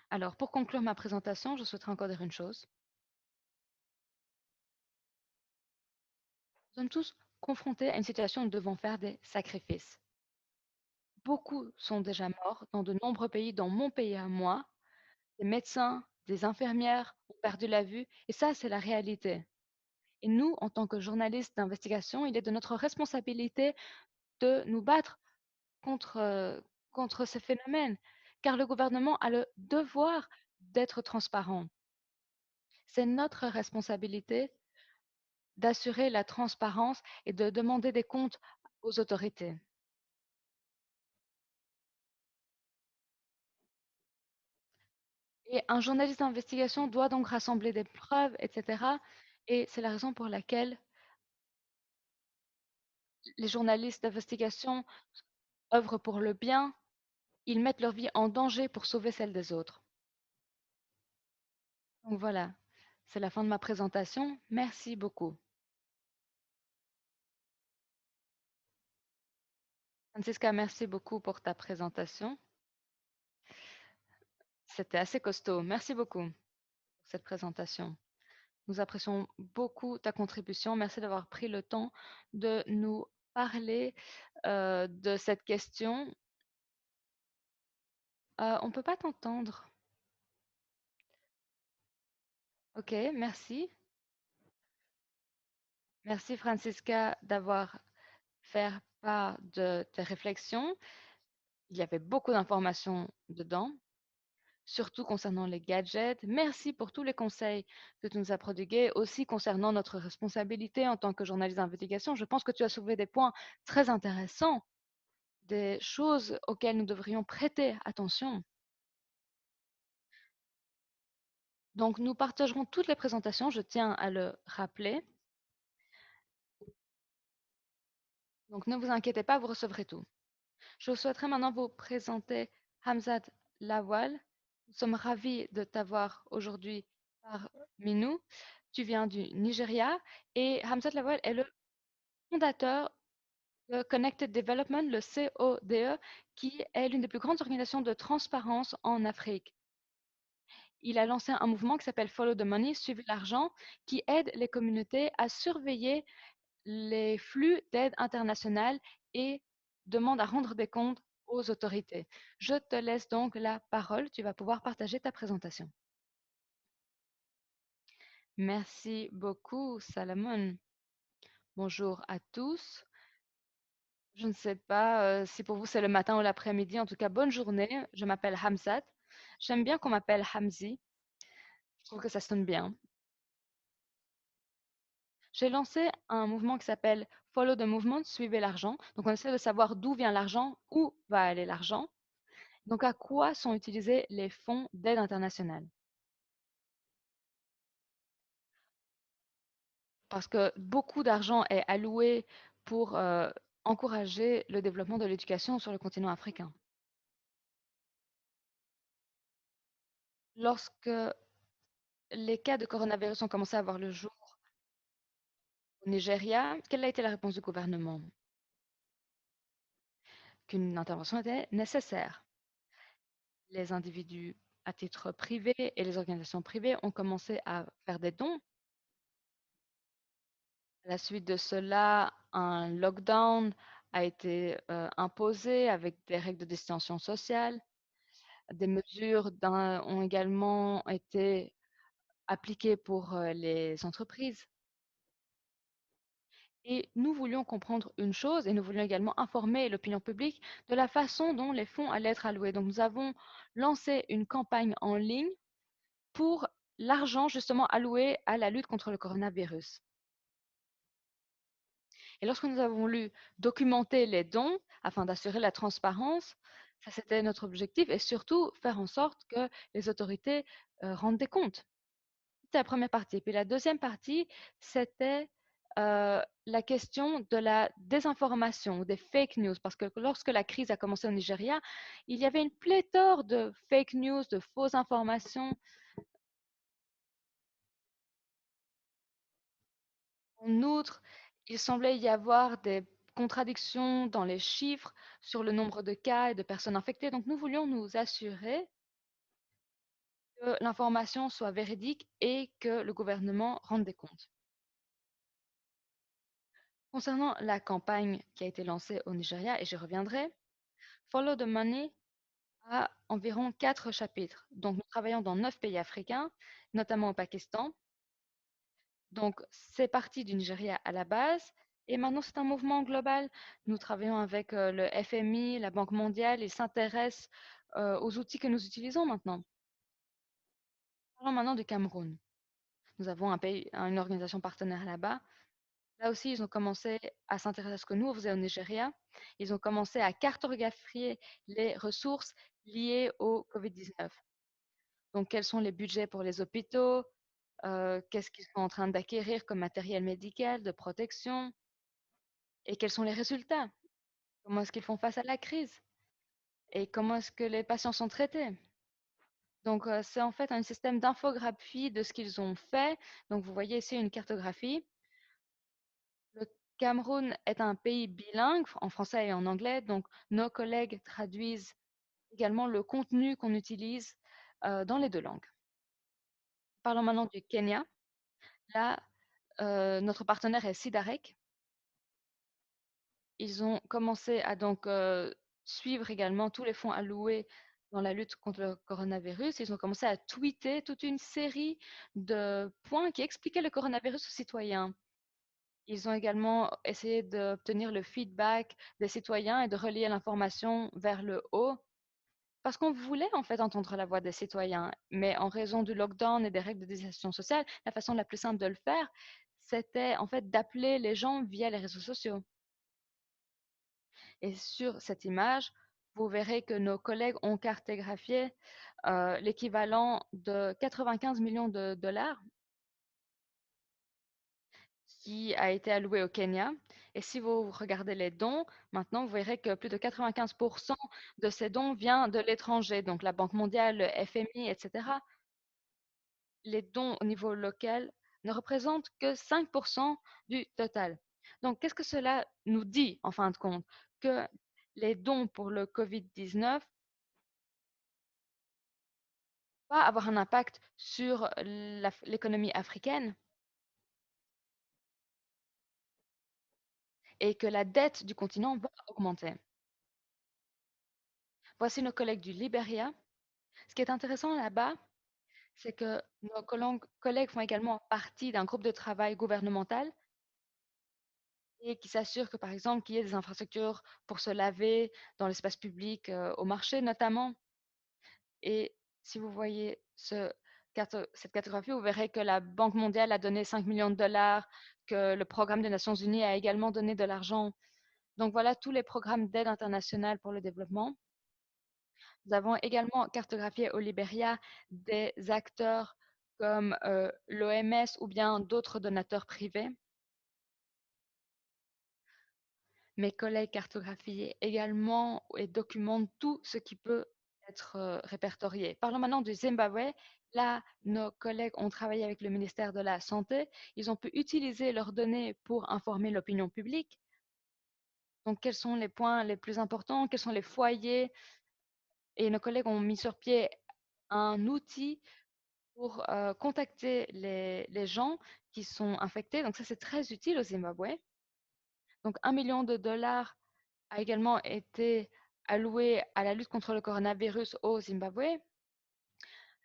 Alors, pour conclure ma présentation, je souhaiterais encore dire une chose. Nous sommes tous confrontés à une situation où nous devons faire des sacrifices. Beaucoup sont déjà morts dans de nombreux pays, dans mon pays à moi. Des médecins, des infirmières ont perdu la vue, et ça, c'est la réalité. Et nous, en tant que journalistes d'investigation, il est de notre responsabilité de nous battre contre, contre ces phénomènes, car le gouvernement a le devoir d'être transparent. C'est notre responsabilité d'assurer la transparence et de demander des comptes aux autorités. Et un journaliste d'investigation doit donc rassembler des preuves, etc. Et c'est la raison pour laquelle les journalistes d'investigation œuvrent pour le bien, ils mettent leur vie en danger pour sauver celle des autres. Donc voilà, c'est la fin de ma présentation. Merci beaucoup. Francisca, merci beaucoup pour ta présentation. C'était assez costaud. Merci beaucoup pour cette présentation. Nous apprécions beaucoup ta contribution. Merci d'avoir pris le temps de nous parler de cette question. On ne peut pas t'entendre. Ok, merci. Merci Francisca d'avoir fait part de tes réflexions. Il y avait beaucoup d'informations dedans, surtout concernant les gadgets. Merci pour tous les conseils que tu nous as prodigués, aussi concernant notre responsabilité en tant que journaliste d'investigation. Je pense que tu as soulevé des points très intéressants, des choses auxquelles nous devrions prêter attention. Donc, nous partagerons toutes les présentations, je tiens à le rappeler. Donc, ne vous inquiétez pas, vous recevrez tout. Je souhaiterais maintenant vous présenter Hamzat Lawal. Nous sommes ravis de t'avoir aujourd'hui parmi nous. Tu viens du Nigeria et Hamzat Lawal est le fondateur de Connected Development, le CODE, qui est l'une des plus grandes organisations de transparence en Afrique. Il a lancé un mouvement qui s'appelle Follow the Money, suivre l'argent, qui aide les communautés à surveiller les flux d'aide internationale et demande à rendre des comptes aux autorités. Je te laisse donc la parole. Tu vas pouvoir partager ta présentation. Merci beaucoup, Salomon. Bonjour à tous. Je ne sais pas si pour vous c'est le matin ou l'après-midi. En tout cas, bonne journée. Je m'appelle Hamzat. J'aime bien qu'on m'appelle Hamzi. Je trouve que ça sonne bien. J'ai lancé un mouvement qui s'appelle Follow the Movement, suivez l'argent. Donc on essaie de savoir d'où vient l'argent, où va aller l'argent. Donc à quoi sont utilisés les fonds d'aide internationale? Parce que beaucoup d'argent est alloué pour encourager le développement de l'éducation sur le continent africain. Lorsque les cas de coronavirus ont commencé à voir le jour au Nigeria, quelle a été la réponse du gouvernement? Qu'une intervention était nécessaire. Les individus à titre privé et les organisations privées ont commencé à faire des dons. À la suite de cela, un lockdown a été imposé avec des règles de distanciation sociale. Des mesures ont également été appliquées pour les entreprises. Et nous voulions comprendre une chose et nous voulions également informer l'opinion publique de la façon dont les fonds allaient être alloués. Donc nous avons lancé une campagne en ligne pour l'argent justement alloué à la lutte contre le coronavirus. Et lorsque nous avons voulu documenter les dons afin d'assurer la transparence, ça c'était notre objectif et surtout faire en sorte que les autorités rendent des comptes. C'était la première partie. Puis la deuxième partie, c'était la question de la désinformation, des fake news, parce que lorsque la crise a commencé au Nigeria, il y avait une pléthore de fake news, de fausses informations. En outre, il semblait y avoir des contradictions dans les chiffres sur le nombre de cas et de personnes infectées. Donc, nous voulions nous assurer que l'information soit véridique et que le gouvernement rende des comptes. Concernant la campagne qui a été lancée au Nigeria, et j'y reviendrai, Follow the Money a environ 4 chapitres. Donc, nous travaillons dans 9 pays africains, notamment au Pakistan. Donc, c'est parti du Nigeria à la base. Et maintenant, c'est un mouvement global. Nous travaillons avec le FMI, la Banque mondiale. Ils s'intéressent aux outils que nous utilisons maintenant. Parlons maintenant du Cameroun. Nous avons un pays, une organisation partenaire là-bas. Là aussi, ils ont commencé à s'intéresser à ce que nous, on faisait au Nigeria. Ils ont commencé à cartographier les ressources liées au COVID-19. Donc, quels sont les budgets pour les hôpitaux? Qu'est-ce qu'ils sont en train d'acquérir comme matériel médical, de protection? Et quels sont les résultats? Comment est-ce qu'ils font face à la crise? Et comment est-ce que les patients sont traités? Donc, c'est en fait un système d'infographie de ce qu'ils ont fait. Donc, vous voyez ici une cartographie. Le Cameroun est un pays bilingue en français et en anglais. Donc, nos collègues traduisent également le contenu qu'on utilise dans les deux langues. Parlons maintenant du Kenya. Là, notre partenaire est Sidarek. Ils ont commencé à donc suivre également tous les fonds alloués dans la lutte contre le coronavirus, ils ont commencé à tweeter toute une série de points qui expliquaient le coronavirus aux citoyens. Ils ont également essayé d'obtenir le feedback des citoyens et de relier l'information vers le haut, parce qu'on voulait en fait entendre la voix des citoyens. Mais en raison du lockdown et des règles de distanciation sociale, la façon la plus simple de le faire, c'était en fait d'appeler les gens via les réseaux sociaux. Et sur cette image, vous verrez que nos collègues ont cartographié l'équivalent de 95 millions de dollars qui a été alloué au Kenya. Et si vous regardez les dons, maintenant, vous verrez que plus de 95% de ces dons viennent de l'étranger, donc la Banque mondiale, le FMI, etc. Les dons au niveau local ne représentent que 5% du total. Donc, qu'est-ce que cela nous dit en fin de compte? Que les dons pour le Covid-19 vont avoir un impact sur l'économie africaine et que la dette du continent va augmenter. Voici nos collègues du Libéria. Ce qui est intéressant là-bas, c'est que nos collègues font également partie d'un groupe de travail gouvernemental et qui s'assure que, par exemple, qu'il y ait des infrastructures pour se laver dans l'espace public, au marché notamment. Et si vous voyez cette cartographie, vous verrez que la Banque mondiale a donné 5 millions de dollars, que le programme des Nations unies a également donné de l'argent. Donc voilà tous les programmes d'aide internationale pour le développement. Nous avons également cartographié au Libéria des acteurs comme l'OMS ou bien d'autres donateurs privés. Mes collègues cartographient également et documentent tout ce qui peut être répertorié. Parlons maintenant du Zimbabwe. Là, nos collègues ont travaillé avec le ministère de la Santé. Ils ont pu utiliser leurs données pour informer l'opinion publique. Donc, quels sont les points les plus importants? Quels sont les foyers? Et nos collègues ont mis sur pied un outil pour contacter les gens qui sont infectés. Donc, ça, c'est très utile au Zimbabwe. Donc, 1 million de dollars a également été alloué à la lutte contre le coronavirus au Zimbabwe.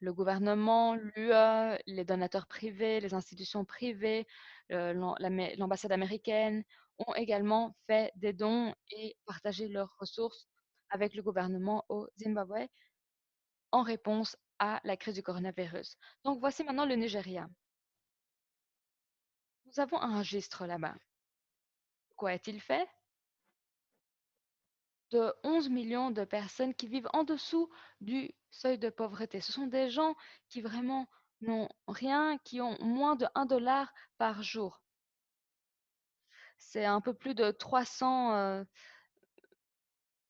Le gouvernement, l'UE, les donateurs privés, les institutions privées, l'ambassade américaine ont également fait des dons et partagé leurs ressources avec le gouvernement au Zimbabwe en réponse à la crise du coronavirus. Donc voici maintenant le Nigeria. Nous avons un registre là-bas. Quoi a-t-il fait? De 11 millions de personnes qui vivent en dessous du seuil de pauvreté. Ce sont des gens qui vraiment n'ont rien, qui ont moins de 1 dollar par jour. C'est un peu plus de 300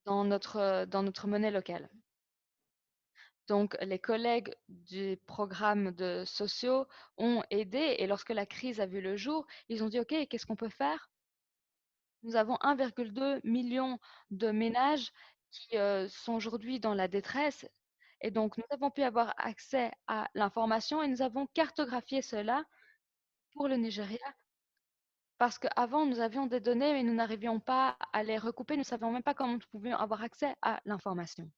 dans notre monnaie locale. Donc, les collègues du programme de sociaux ont aidé et lorsque la crise a vu le jour, ils ont dit, OK, qu'est-ce qu'on peut faire? Nous avons 1,2 million de ménages qui sont aujourd'hui dans la détresse. Et donc, nous avons pu avoir accès à l'information et nous avons cartographié cela pour le Nigeria parce qu'avant, nous avions des données, mais nous n'arrivions pas à les recouper. Nous ne savions même pas comment nous pouvions avoir accès à l'information.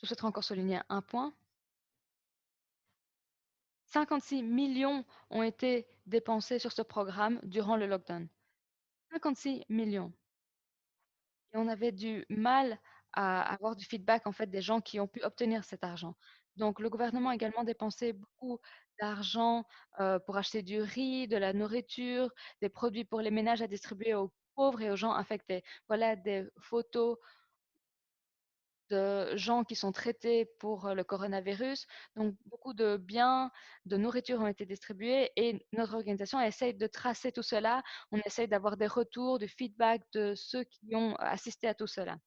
Je souhaiterais encore souligner un point. 56 millions ont été dépensés sur ce programme durant le lockdown. 56 millions. Et on avait du mal à avoir du feedback en fait des gens qui ont pu obtenir cet argent. Donc le gouvernement a également dépensé beaucoup d'argent pour acheter du riz, de la nourriture, des produits pour les ménages à distribuer aux pauvres et aux gens infectés. Voilà des photos de gens qui sont traités pour le coronavirus. Donc, beaucoup de biens, de nourriture ont été distribués et notre organisation essaye de tracer tout cela. On essaye d'avoir des retours, du feedback de ceux qui ont assisté à tout cela.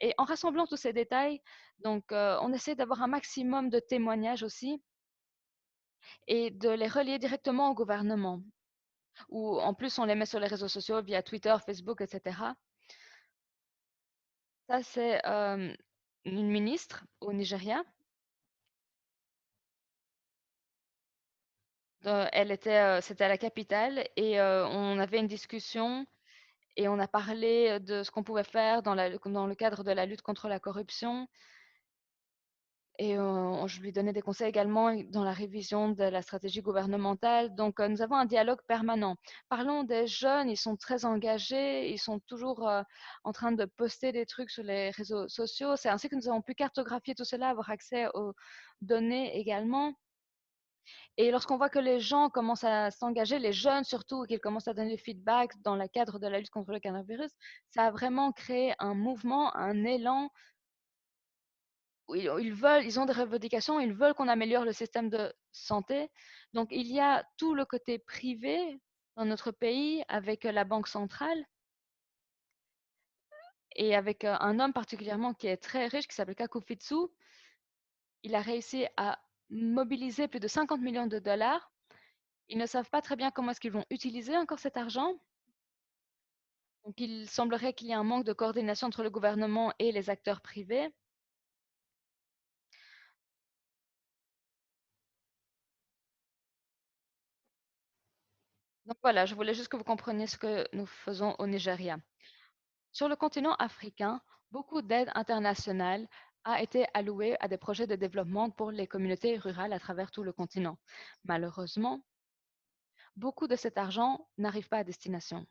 Et en rassemblant tous ces détails, donc, on essaie d'avoir un maximum de témoignages aussi et de les relier directement au gouvernement. Ou en plus, on les met sur les réseaux sociaux via Twitter, Facebook, etc. Ça, c'est une ministre au Nigeria. Elle était, c'était à la capitale et on avait une discussion Et on a parlé de ce qu'on pouvait faire dans le cadre de la lutte contre la corruption. Et je lui donnais des conseils également dans la révision de la stratégie gouvernementale. Donc, nous avons un dialogue permanent. Parlons des jeunes, ils sont très engagés, ils sont toujours en train de poster des trucs sur les réseaux sociaux. C'est ainsi que nous avons pu cartographier tout cela, avoir accès aux données également. Et lorsqu'on voit que les gens commencent à s'engager, les jeunes surtout, qu'ils commencent à donner du feedback dans le cadre de la lutte contre le coronavirus, ça a vraiment créé un mouvement, un élan où ils ont des revendications, ils veulent qu'on améliore le système de santé. Donc, il y a tout le côté privé dans notre pays avec la Banque centrale et avec un homme particulièrement qui est très riche qui s'appelle Kakufitsu. Il a réussi à mobiliser plus de 50 millions de dollars. Ils ne savent pas très bien comment est-ce qu'ils vont utiliser encore cet argent. Donc, il semblerait qu'il y ait un manque de coordination entre le gouvernement et les acteurs privés. Donc voilà, je voulais juste que vous compreniez ce que nous faisons au Nigeria. Sur le continent africain, beaucoup d'aide internationale a été allouée à des projets de développement pour les communautés rurales à travers tout le continent. Malheureusement, beaucoup de cet argent n'arrive pas à destination.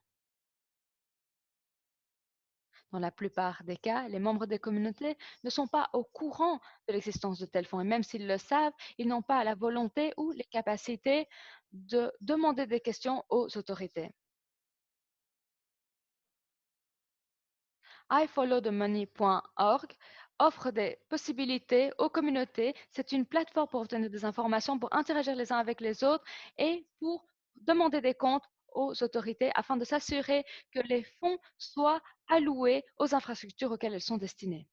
Dans la plupart des cas, les membres des communautés ne sont pas au courant de l'existence de tels fonds et même s'ils le savent, ils n'ont pas la volonté ou les capacités de demander des questions aux autorités. ifollowthemoney.org offre des possibilités aux communautés. C'est une plateforme pour obtenir des informations, pour interagir les uns avec les autres et pour demander des comptes aux autorités afin de s'assurer que les fonds soient alloués aux infrastructures auxquelles elles sont destinées.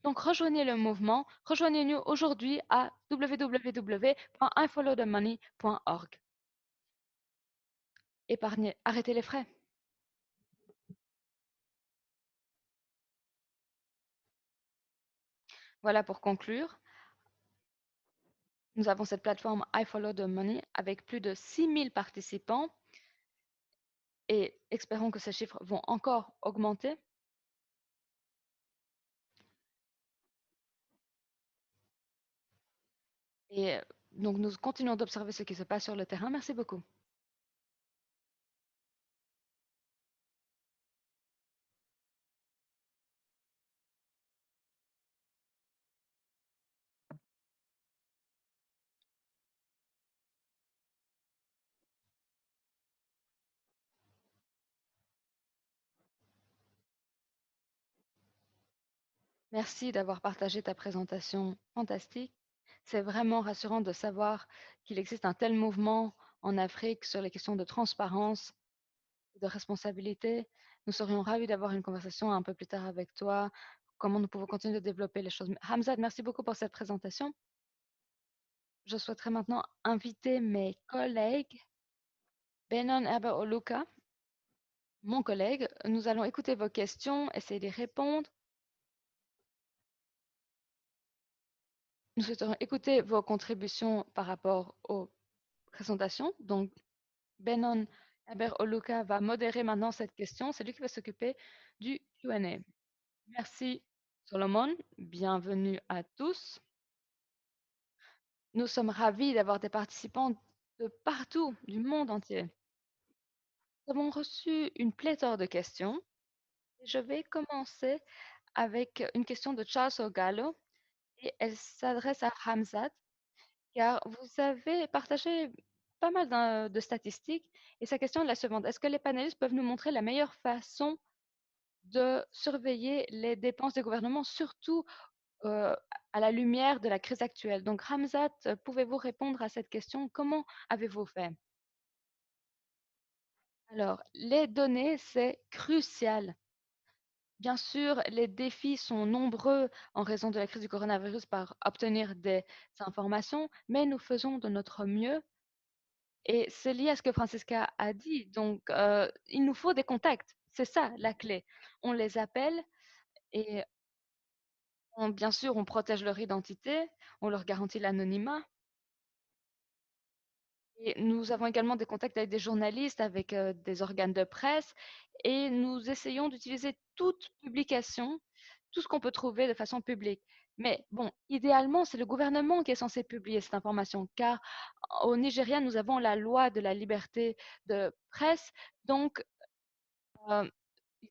Donc, rejoignez le mouvement, rejoignez-nous aujourd'hui à www.ifollowthemoney.org. Épargnez, arrêtez les frais. Voilà pour conclure. Nous avons cette plateforme iFollowTheMoney avec plus de 6000 participants et espérons que ces chiffres vont encore augmenter. Et donc, nous continuons d'observer ce qui se passe sur le terrain. Merci beaucoup. Merci d'avoir partagé ta présentation fantastique. C'est vraiment rassurant de savoir qu'il existe un tel mouvement en Afrique sur les questions de transparence et de responsabilité. Nous serions ravis d'avoir une conversation un peu plus tard avec toi. Comment nous pouvons continuer de développer les choses. Hamzat, merci beaucoup pour cette présentation. Je souhaiterais maintenant inviter mes collègues, Benon Herber Oluka, mon collègue. Nous allons écouter vos questions, essayer d'y répondre. Nous souhaiterions écouter vos contributions par rapport aux présentations. Donc, Benon Herber Oluka va modérer maintenant cette question. C'est lui qui va s'occuper du Q&A. Merci, Solomon. Bienvenue à tous. Nous sommes ravis d'avoir des participants de partout, du monde entier. Nous avons reçu une pléthore de questions. Je vais commencer avec une question de Charles Ogallo et elle s'adresse à Hamzat car vous avez partagé pas mal de statistiques et sa question est la suivante. Est-ce que les panélistes peuvent nous montrer la meilleure façon de surveiller les dépenses des gouvernements, surtout euh, à la lumière de la crise actuelle? Donc Hamzat, pouvez-vous répondre à cette question? Comment avez-vous fait? Alors, les données, c'est crucial. Bien sûr, les défis sont nombreux en raison de la crise du coronavirus par obtenir des informations, mais nous faisons de notre mieux et c'est lié à ce que Francisca a dit. Donc, il nous faut des contacts. C'est ça la clé. On les appelle et bien sûr, on protège leur identité, on leur garantit l'anonymat. Et nous avons également des contacts avec des journalistes, avec des organes de presse, et nous essayons d'utiliser toute publication, tout ce qu'on peut trouver de façon publique. Mais bon, idéalement, c'est le gouvernement qui est censé publier cette information, car au Nigeria, nous avons la loi de la liberté de presse, donc euh,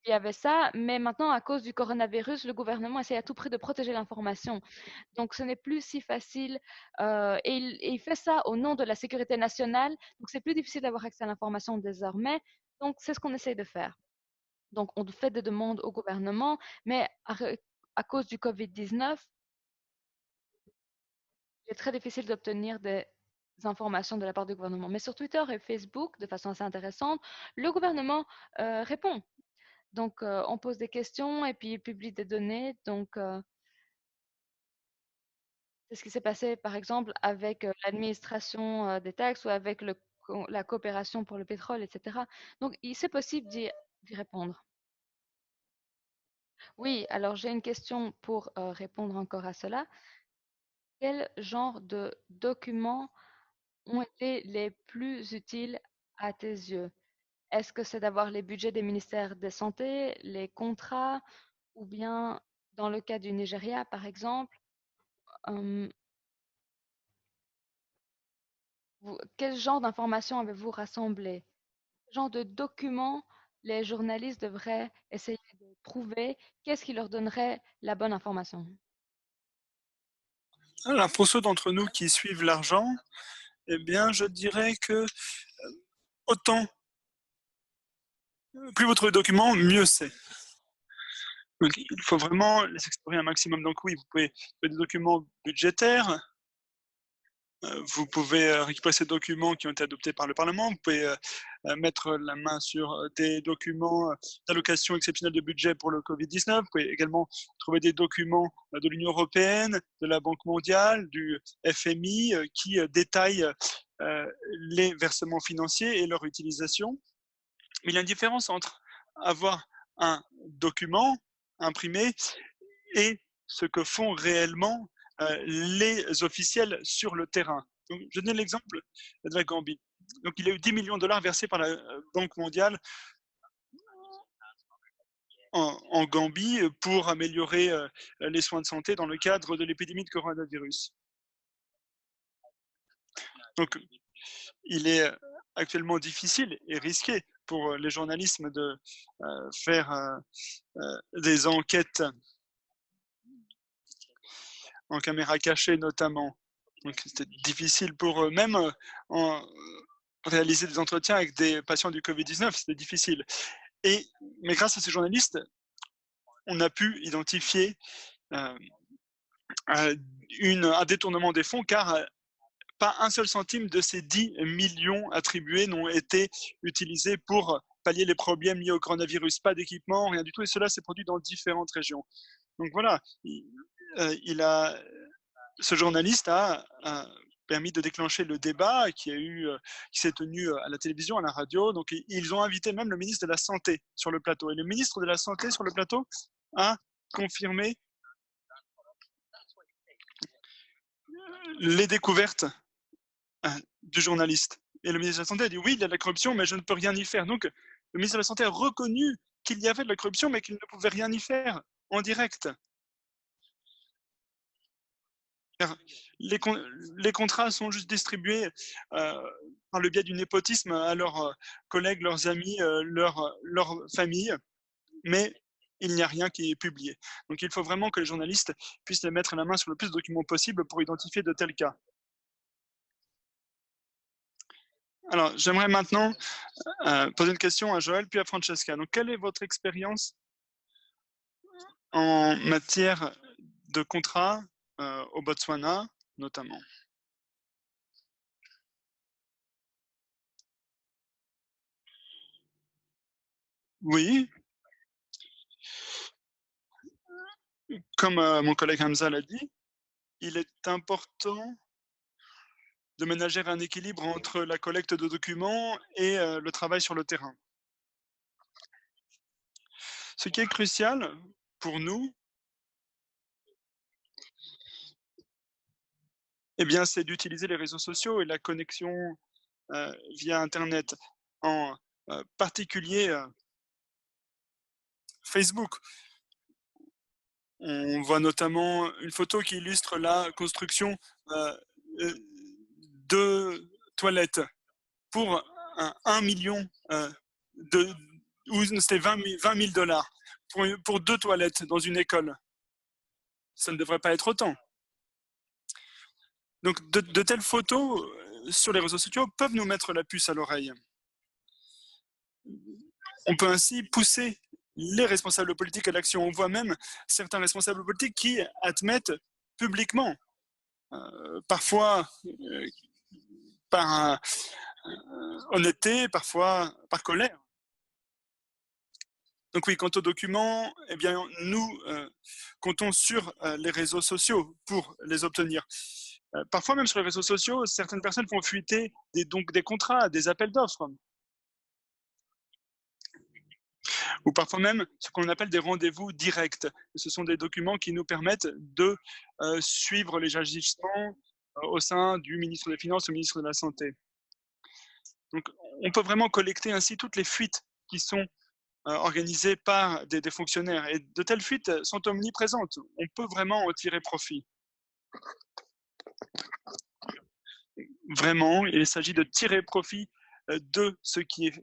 il y avait ça, mais maintenant, à cause du coronavirus, le gouvernement essaie à tout prix de protéger l'information. Donc, ce n'est plus si facile. Et il fait ça au nom de la sécurité nationale. Donc, c'est plus difficile d'avoir accès à l'information désormais. Donc, c'est ce qu'on essaie de faire. Donc, on fait des demandes au gouvernement, mais à cause du Covid-19, c'est très difficile d'obtenir des informations de la part du gouvernement. Mais sur Twitter et Facebook, de façon assez intéressante, le gouvernement répond. Donc, on pose des questions et puis il publie des données. Donc, c'est ce qui s'est passé, par exemple, avec l'administration des taxes ou avec la coopération pour le pétrole, etc. Donc, c'est possible d'y répondre. Oui, alors j'ai une question pour répondre encore à cela. Quel genre de documents ont été les plus utiles à tes yeux? Est-ce que c'est d'avoir les budgets des ministères de santé, les contrats, ou bien dans le cas du Nigeria, par exemple, euh, quel genre d'informations avez-vous rassemblé? Quel genre de documents les journalistes devraient essayer de trouver? Qu'est-ce qui leur donnerait la bonne information? Alors, pour ceux d'entre nous qui suivent l'argent, eh bien, je dirais que autant, plus vous trouvez de documents, mieux c'est. Donc, il faut vraiment les explorer un maximum. Donc oui, vous pouvez trouver des documents budgétaires, vous pouvez récupérer ces documents qui ont été adoptés par le Parlement, vous pouvez mettre la main sur des documents d'allocation exceptionnelle de budget pour le Covid-19, vous pouvez également trouver des documents de l'Union européenne, de la Banque mondiale, du FMI, qui détaillent les versements financiers et leur utilisation. Mais il y a une différence entre avoir un document imprimé et ce que font réellement les officiels sur le terrain. Donc, je donne l'exemple de la Gambie. Donc, il y a eu 10 millions de dollars versés par la Banque mondiale en Gambie pour améliorer les soins de santé dans le cadre de l'épidémie de coronavirus. Donc, il est actuellement difficile et risqué pour les journalistes de faire des enquêtes en caméra cachée notamment. Donc c'était difficile pour eux, même en réaliser des entretiens avec des patients du Covid-19, c'était difficile. Mais grâce à ces journalistes, on a pu identifier euh, un détournement des fonds, car pas un seul centime de ces 10 millions attribués n'ont été utilisés pour pallier les problèmes liés au coronavirus. Pas d'équipement, rien du tout, et cela s'est produit dans différentes régions. Donc voilà, ce journaliste a permis de déclencher le débat qui s'est tenu à la télévision, à la radio. Donc, ils ont invité même le ministre de la Santé sur le plateau. Et le ministre de la Santé sur le plateau a confirmé les découvertes du journaliste. Et le ministre de la Santé a dit oui, il y a de la corruption, mais je ne peux rien y faire. Donc, le ministre de la Santé a reconnu qu'il y avait de la corruption, mais qu'il ne pouvait rien y faire en direct. Les, les contrats sont juste distribués par le biais du népotisme à leurs collègues, leurs amis, leur famille, mais il n'y a rien qui est publié. Donc il faut vraiment que les journalistes puissent les mettre la main sur le plus de documents possible pour identifier de tels cas. Alors, j'aimerais maintenant poser une question à Joël puis à Francesca. Donc, quelle est votre expérience en matière de contrat au Botswana, notamment? Oui, comme mon collègue Hamza l'a dit, il est important de ménager un équilibre entre la collecte de documents et le travail sur le terrain. Ce qui est crucial pour nous, eh bien, c'est d'utiliser les réseaux sociaux et la connexion via Internet, en particulier Facebook. On voit notamment une photo qui illustre la construction euh, de toilettes pour 1 million de, ou c'était 20 000 dollars pour 2 toilettes dans une école. Ça ne devrait pas être autant. Donc de telles photos sur les réseaux sociaux peuvent nous mettre la puce à l'oreille. On peut ainsi pousser les responsables politiques à l'action. On voit même certains responsables politiques qui admettent publiquement, parfois par honnêteté, parfois par colère. Donc oui, quant aux documents, eh bien, nous comptons sur les réseaux sociaux pour les obtenir. Parfois même sur les réseaux sociaux, certaines personnes font fuiter des contrats, des appels d'offres. Ou parfois même ce qu'on appelle des rendez-vous directs. Ce sont des documents qui nous permettent de suivre les agissements au sein du ministre des Finances, au ministre de la Santé. Donc, on peut vraiment collecter ainsi toutes les fuites qui sont organisées par des fonctionnaires. Et de telles fuites sont omniprésentes. On peut vraiment en tirer profit. Vraiment, il s'agit de tirer profit de ce qui est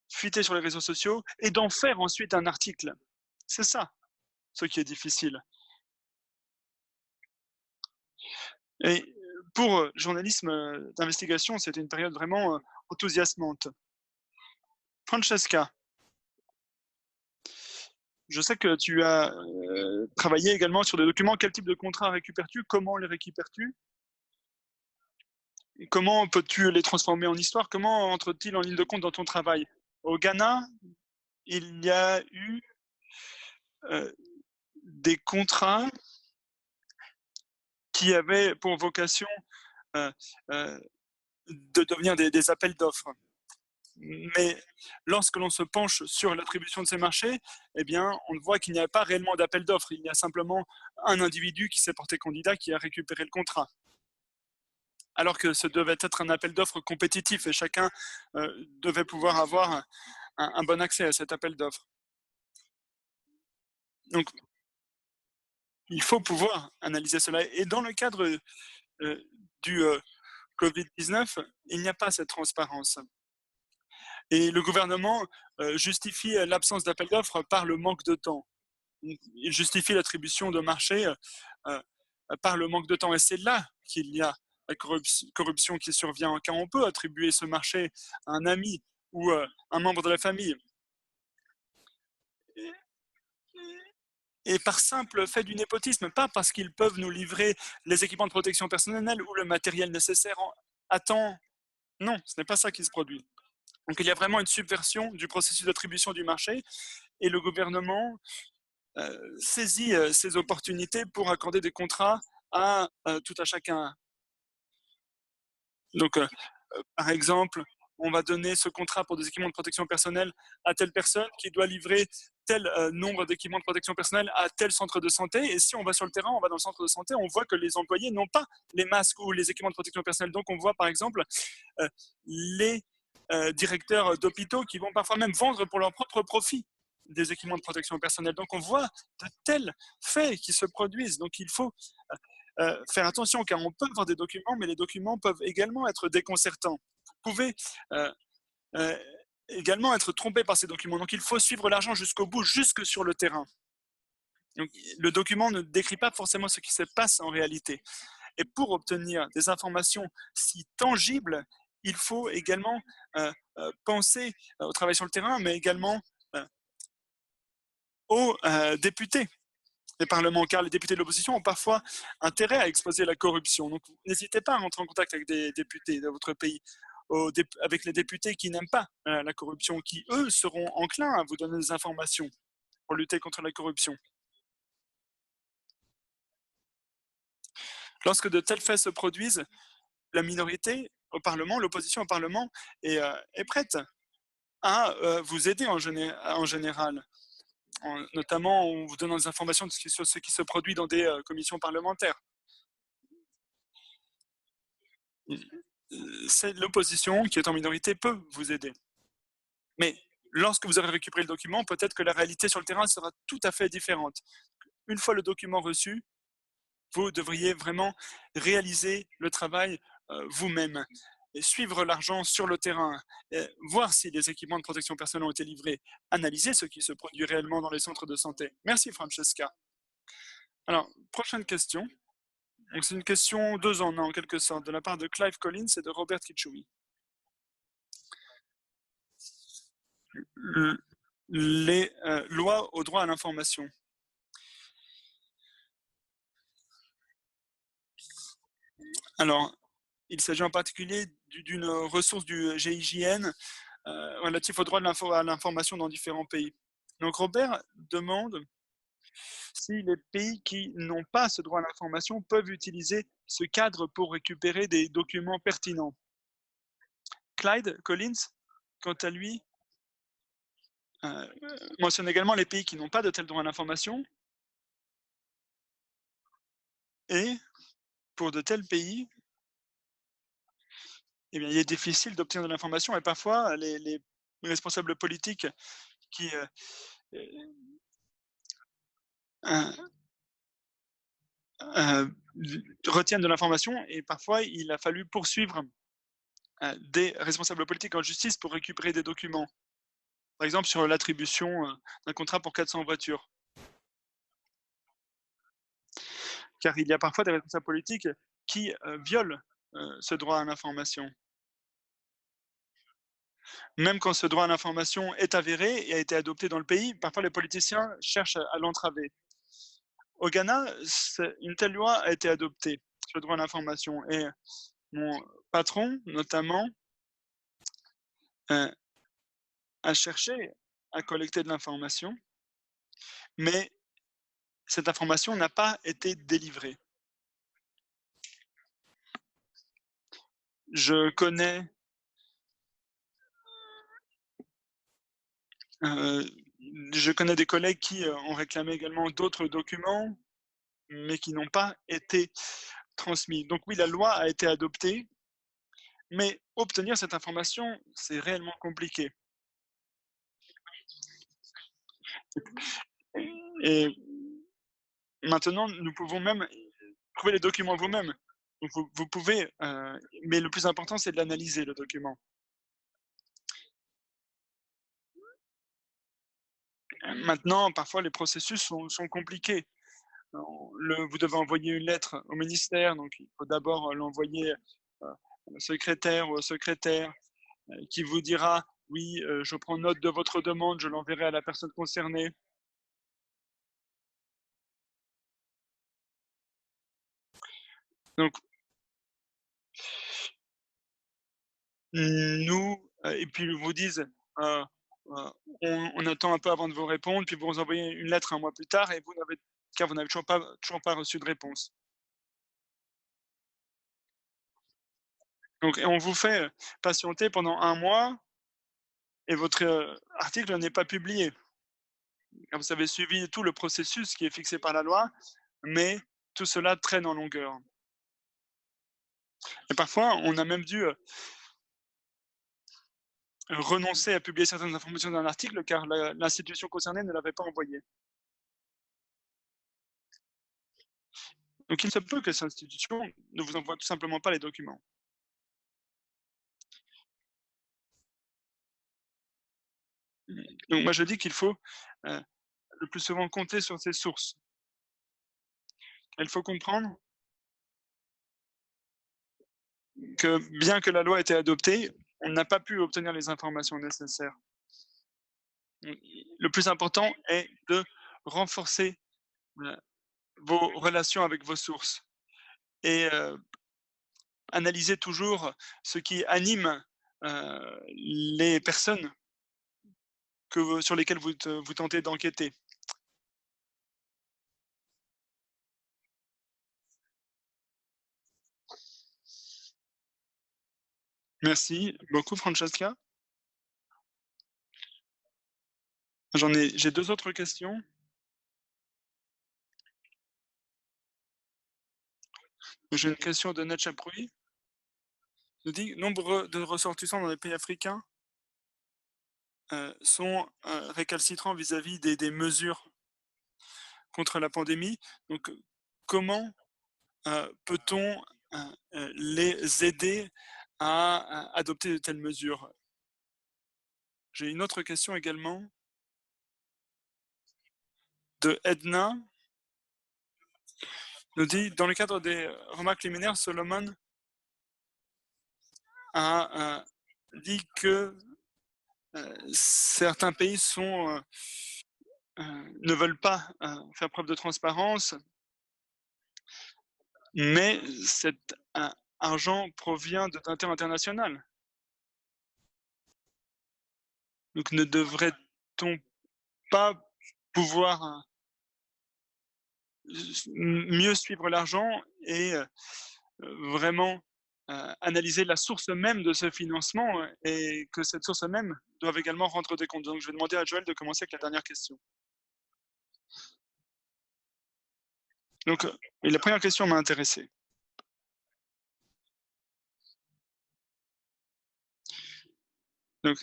fuité sur les réseaux sociaux et d'en faire ensuite un article. C'est ça, ce qui est difficile. Et pour le journalisme d'investigation, c'était une période vraiment enthousiasmante. Francesca, je sais que tu as travaillé également sur des documents. Quel type de contrats récupères-tu? Comment les récupères-tu? Comment peux-tu les transformer en histoire? Comment entrent-ils en ligne de compte dans ton travail? Au Ghana, il y a eu des contrats qui avaient pour vocation de devenir des appels d'offres. Mais lorsque l'on se penche sur l'attribution de ces marchés, eh bien, on voit qu'il n'y a pas réellement d'appel d'offres. Il y a simplement un individu qui s'est porté candidat qui a récupéré le contrat. Alors que ce devait être un appel d'offres compétitif et chacun devait pouvoir avoir un bon accès à cet appel d'offres. Donc, il faut pouvoir analyser cela. Et dans le cadre du Covid-19, il n'y a pas cette transparence. Et le gouvernement justifie l'absence d'appel d'offres par le manque de temps. Il justifie l'attribution de marchés par le manque de temps. Et c'est là qu'il y a la corruption qui survient, car on peut attribuer ce marché à un ami ou un membre de la famille. Et par simple fait du népotisme, pas parce qu'ils peuvent nous livrer les équipements de protection personnelle ou le matériel nécessaire à temps. Non, ce n'est pas ça qui se produit. Donc il y a vraiment une subversion du processus d'attribution du marché et le gouvernement saisit ces opportunités pour accorder des contrats à tout à chacun. Donc, par exemple, on va donner ce contrat pour des équipements de protection personnelle à telle personne qui doit livrer tel nombre d'équipements de protection personnelle à tel centre de santé. Et si on va sur le terrain, on va dans le centre de santé, on voit que les employés n'ont pas les masques ou les équipements de protection personnelle. Donc, on voit par exemple les directeurs d'hôpitaux qui vont parfois même vendre pour leur propre profit des équipements de protection personnelle. Donc, on voit de tels faits qui se produisent. Donc, il faut faire attention, car on peut avoir des documents, mais les documents peuvent également être déconcertants. Vous pouvez également être trompé par ces documents. Donc, il faut suivre l'argent jusqu'au bout, jusque sur le terrain. Donc, le document ne décrit pas forcément ce qui se passe en réalité. Et pour obtenir des informations si tangibles, il faut également penser au travail sur le terrain, mais également aux députés des parlements, car les députés de l'opposition ont parfois intérêt à exposer la corruption. Donc, n'hésitez pas à rentrer en contact avec des députés de votre pays, avec les députés qui n'aiment pas la corruption, qui, eux, seront enclins à vous donner des informations pour lutter contre la corruption. Lorsque de tels faits se produisent, la minorité au Parlement, l'opposition au Parlement est prête à vous aider en général, notamment en vous donnant des informations sur ce qui se produit dans des commissions parlementaires. c'est l'opposition qui est en minorité peut vous aider. Mais lorsque vous aurez récupéré le document, peut-être que la réalité sur le terrain sera tout à fait différente. Une fois le document reçu, vous devriez vraiment réaliser le travail vous-même et suivre l'argent sur le terrain, voir si les équipements de protection personnelle ont été livrés, analyser ce qui se produit réellement dans les centres de santé. Merci Francesca. Alors, prochaine question. C'est une question 2 en 1 en quelque sorte, de la part de Clive Collins et de Robert Kichoui. Les lois au droit à l'information. Alors, il s'agit en particulier d'une ressource du GIGN relatif au droit à l'information dans différents pays. Donc Robert demande si les pays qui n'ont pas ce droit à l'information peuvent utiliser ce cadre pour récupérer des documents pertinents. Clyde Collins, quant à lui, mentionne également les pays qui n'ont pas de tel droit à l'information et pour de tels pays, eh bien, il est difficile d'obtenir de l'information et parfois les responsables politiques qui retiennent de l'information et parfois il a fallu poursuivre des responsables politiques en justice pour récupérer des documents. Par exemple, sur l'attribution d'un contrat pour 400 voitures. Car il y a parfois des responsables politiques qui violent ce droit à l'information. Même quand ce droit à l'information est avéré et a été adopté dans le pays, parfois les politiciens cherchent à l'entraver. Au Ghana, une telle loi a été adoptée sur le droit à l'information et mon patron, notamment, a cherché à collecter de l'information, mais cette information n'a pas été délivrée. Je connais des collègues qui ont réclamé également d'autres documents, mais qui n'ont pas été transmis. Donc oui, la loi a été adoptée, mais obtenir cette information, c'est réellement compliqué. Et maintenant, nous pouvons même trouver les documents vous-même. Vous pouvez, mais le plus important, c'est de l'analyser, le document. Maintenant, parfois, les processus sont compliqués. Vous devez envoyer une lettre au ministère, donc il faut d'abord l'envoyer au secrétaire ou au secrétaire qui vous dira oui, je prends note de votre demande, je l'enverrai à la personne concernée. Donc, nous, et puis ils vous disent, on attend un peu avant de vous répondre, puis vous envoyez une lettre un mois plus tard et vous n'avez toujours pas reçu de réponse. Donc, et on vous fait patienter pendant un mois et votre article n'est pas publié. Vous avez suivi tout le processus qui est fixé par la loi, mais tout cela traîne en longueur. Et parfois, on a même dû renoncer à publier certaines informations dans l'article car l'institution concernée ne l'avait pas envoyé. Donc il se peut que cette institution ne vous envoie tout simplement pas les documents. Donc moi je dis qu'il faut le plus souvent compter sur ces sources. Il faut comprendre que bien que la loi ait été adoptée, on n'a pas pu obtenir les informations nécessaires. Le plus important est de renforcer vos relations avec vos sources et analyser toujours ce qui anime les personnes sur lesquelles vous tentez d'enquêter. Merci beaucoup, Francesca. J'ai 2 autres questions. J'ai une question de Natchaproui. nous dit nombre de ressortissants dans les pays africains sont récalcitrants vis-à-vis des mesures contre la pandémie. Donc, comment peut-on les aider à adopter de telles mesures? J'ai une autre question également de Edna, nous dit, dans le cadre des remarques liminaires, Solomon a dit que certains pays ne veulent pas faire preuve de transparence, mais cet argent provient de d'intérêts international. Donc ne devrait-on pas pouvoir mieux suivre l'argent et vraiment analyser la source même de ce financement et que cette source même doit également rendre des comptes. Donc je vais demander à Joël de commencer avec la dernière question. Donc, et la première question m'a intéressé. Donc,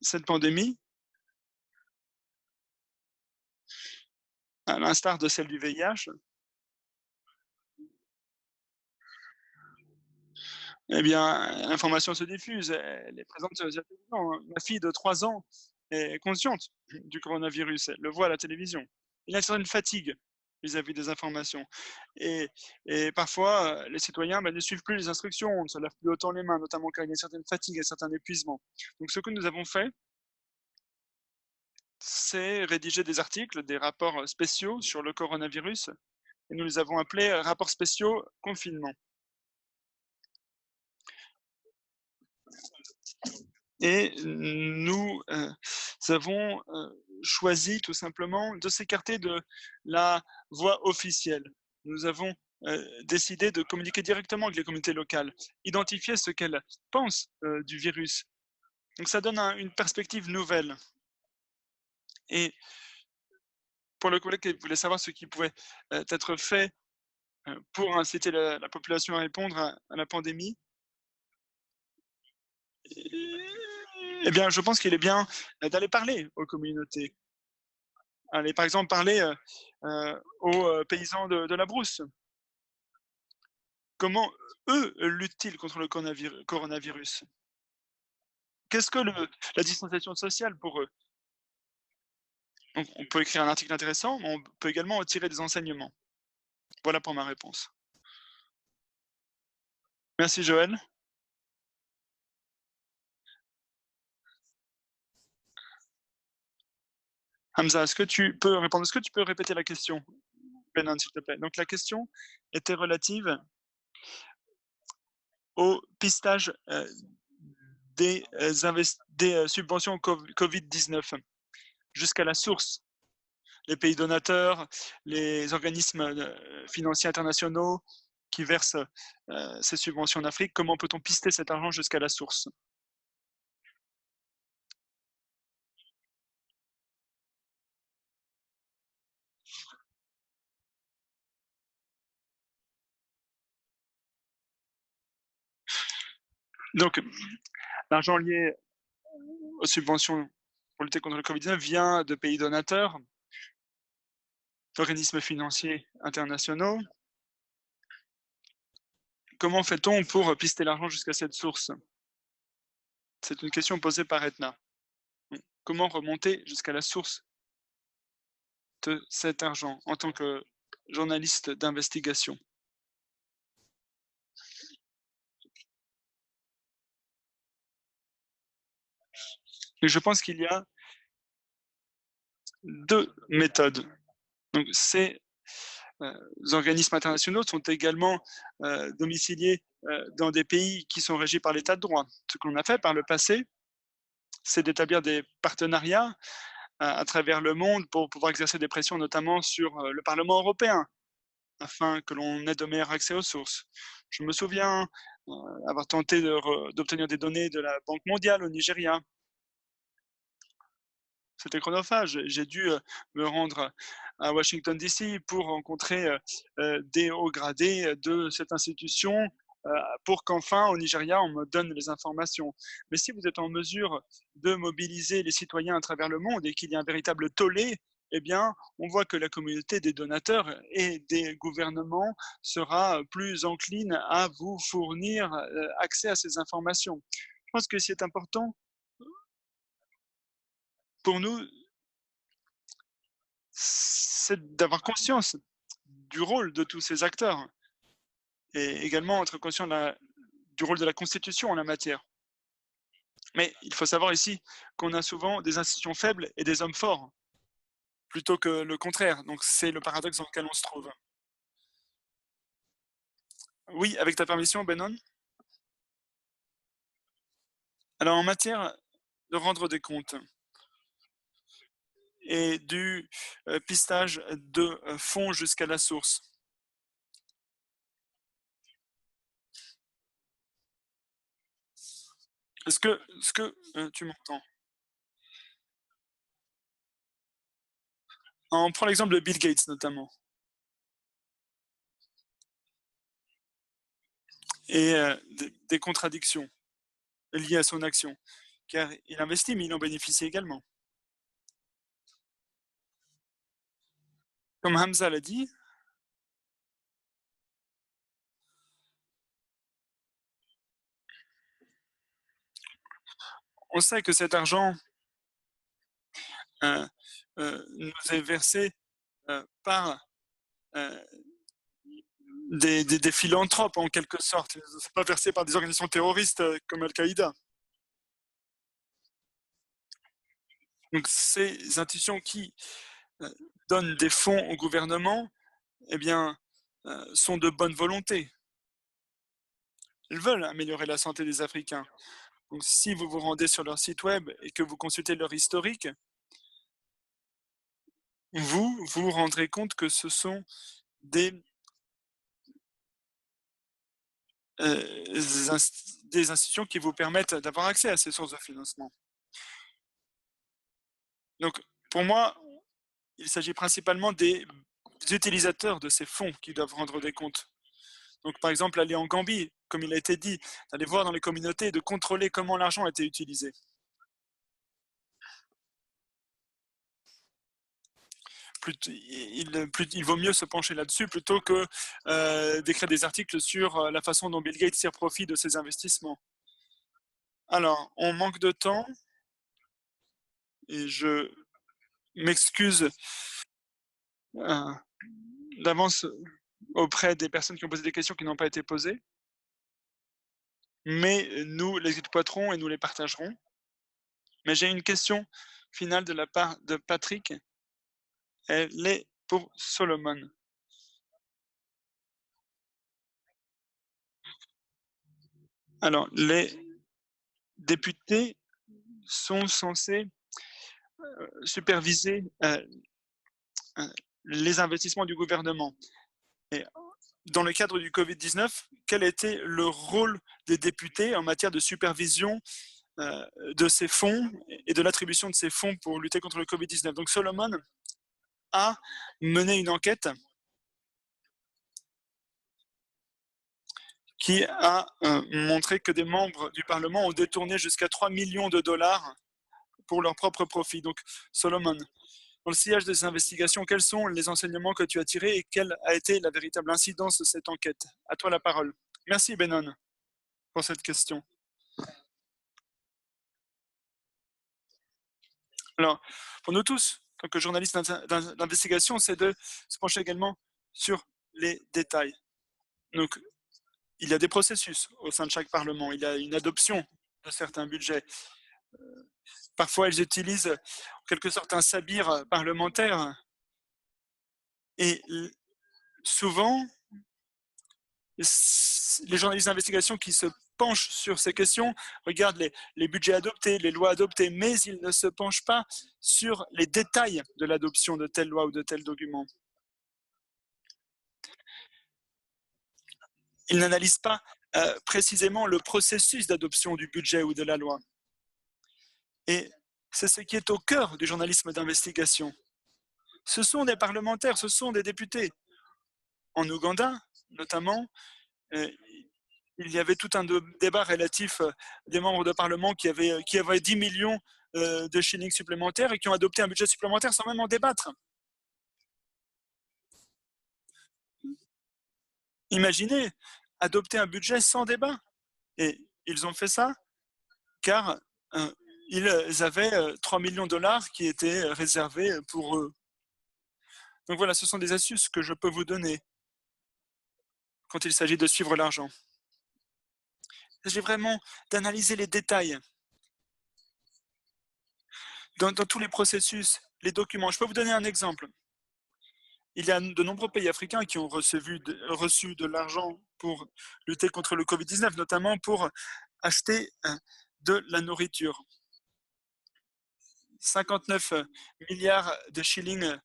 cette pandémie, à l'instar de celle du VIH, eh bien, l'information se diffuse, elle est présente sur les télévisions. Ma fille de 3 ans est consciente du coronavirus, elle le voit à la télévision. Il y a une certaine fatigue vis-à-vis des informations. Et, et parfois, les citoyens ne suivent plus les instructions, on ne se lave plus autant les mains, notamment quand il y a une certaine fatigue, un certain épuisement. Donc, ce que nous avons fait, c'est rédiger des articles, des rapports spéciaux sur le coronavirus, et nous les avons appelés rapports spéciaux confinement. Et nous avons choisi tout simplement de s'écarter de la voie officielle. Nous avons décidé de communiquer directement avec les communautés locales, identifier ce qu'elles pensent du virus. Donc ça donne une perspective nouvelle. Et pour le collègue qui voulait savoir ce qui pouvait être fait pour inciter la population à répondre à la pandémie, eh bien, je pense qu'il est bien d'aller parler aux communautés. Aller, par exemple, parler aux paysans de la brousse. Comment eux luttent-ils contre le coronavirus? Qu'est-ce que la distanciation sociale pour eux? On peut écrire un article intéressant, mais on peut également en tirer des enseignements. Voilà pour ma réponse. Merci Joël. Hamza, est-ce que tu peux répondre? Est-ce que tu peux répéter la question, Benan, s'il te plaît? Donc la question était relative au pistage des subventions Covid-19 jusqu'à la source. Les pays donateurs, les organismes financiers internationaux qui versent ces subventions en Afrique, comment peut-on pister cet argent jusqu'à la source? Donc, l'argent lié aux subventions pour lutter contre le Covid-19 vient de pays donateurs, d'organismes financiers internationaux. Comment fait-on pour pister l'argent jusqu'à cette source? C'est une question posée par Etna. Comment remonter jusqu'à la source de cet argent en tant que journaliste d'investigation? Et je pense qu'il y a 2 méthodes. Donc ces organismes internationaux sont également domiciliés dans des pays qui sont régis par l'état de droit. Ce qu'on a fait par le passé, c'est d'établir des partenariats à travers le monde pour pouvoir exercer des pressions, notamment sur le Parlement européen, afin que l'on ait de meilleurs accès aux sources. Je me souviens avoir tenté d'obtenir des données de la Banque mondiale au Nigeria. C'était chronophage. J'ai dû me rendre à Washington DC pour rencontrer des hauts gradés de cette institution pour qu'enfin, au Nigeria, on me donne les informations. Mais si vous êtes en mesure de mobiliser les citoyens à travers le monde et qu'il y a un véritable tollé, eh bien, on voit que la communauté des donateurs et des gouvernements sera plus encline à vous fournir accès à ces informations. Je pense que c'est important pour nous, c'est d'avoir conscience du rôle de tous ces acteurs et également être conscient du rôle de la Constitution en la matière. Mais il faut savoir ici qu'on a souvent des institutions faibles et des hommes forts, plutôt que le contraire. Donc c'est le paradoxe dans lequel on se trouve. Oui, avec ta permission, Benon. Alors en matière de rendre des comptes et du pistage de fonds jusqu'à la source, est-ce que tu m'entends? On prend l'exemple de Bill Gates notamment et des contradictions liées à son action, car il investit mais il en bénéficie également. Comme Hamza l'a dit, on sait que cet argent euh, nous est versé par euh, des philanthropes en quelque sorte. Ce n'est pas versé par des organisations terroristes comme Al-Qaïda. Donc ces institutions qui euh, donnent des fonds au gouvernement, eh bien, sont de bonne volonté. Ils veulent améliorer la santé des Africains. Donc si vous vous rendez sur leur site web et que vous consultez leur historique, vous vous rendrez compte que ce sont des, des institutions qui vous permettent d'avoir accès à ces sources de financement. Donc, pour moi, il s'agit principalement des utilisateurs de ces fonds qui doivent rendre des comptes. Donc, par exemple, aller en Gambie, comme il a été dit, d'aller voir dans les communautés et de contrôler comment l'argent a été utilisé. Il vaut mieux se pencher là-dessus plutôt que d'écrire des articles sur la façon dont Bill Gates tire profit de ses investissements. Alors, on manque de temps et je m'excuse euh, d'avance auprès des personnes qui ont posé des questions qui n'ont pas été posées, mais nous les exploiterons et nous les partagerons. Mais j'ai une question finale de la part de Patrick. Elle est pour Solomon. Alors, les députés sont censés superviser les investissements du gouvernement. Et dans le cadre du Covid-19, quel était le rôle des députés en matière de supervision de ces fonds et de l'attribution de ces fonds pour lutter contre le Covid-19? Donc Solomon a mené une enquête qui a montré que des membres du Parlement ont détourné jusqu'à 3 millions de dollars pour leur propre profit. Donc Solomon, dans le sillage des investigations, quels sont les enseignements que tu as tirés et quelle a été la véritable incidence de cette enquête? À toi la parole. Merci Benon pour cette question. Alors, pour nous tous, en tant que journalistes d'investigation, c'est de se pencher également sur les détails. Donc, il y a des processus au sein de chaque Parlement. Il y a une adoption de certains budgets. Parfois, ils utilisent en quelque sorte un sabir parlementaire. Et souvent, les journalistes d'investigation qui se penchent sur ces questions regardent les budgets adoptés, les lois adoptées, mais ils ne se penchent pas sur les détails de l'adoption de telle loi ou de tel document. Ils n'analysent pas précisément le processus d'adoption du budget ou de la loi. Et c'est ce qui est au cœur du journalisme d'investigation. Ce sont des parlementaires, ce sont des députés. En Ouganda, notamment, il y avait tout un débat relatif des membres de Parlement qui avaient 10 millions de shillings supplémentaires et qui ont adopté un budget supplémentaire sans même en débattre. Imaginez, adopter un budget sans débat. Et ils ont fait ça car ils avaient 3 millions de dollars qui étaient réservés pour eux. Donc voilà, ce sont des astuces que je peux vous donner quand il s'agit de suivre l'argent. Il s'agit vraiment d'analyser les détails dans tous les processus, les documents. Je peux vous donner un exemple. Il y a de nombreux pays africains qui ont reçu de l'argent pour lutter contre le Covid-19, notamment pour acheter de la nourriture. 59 milliards de shillings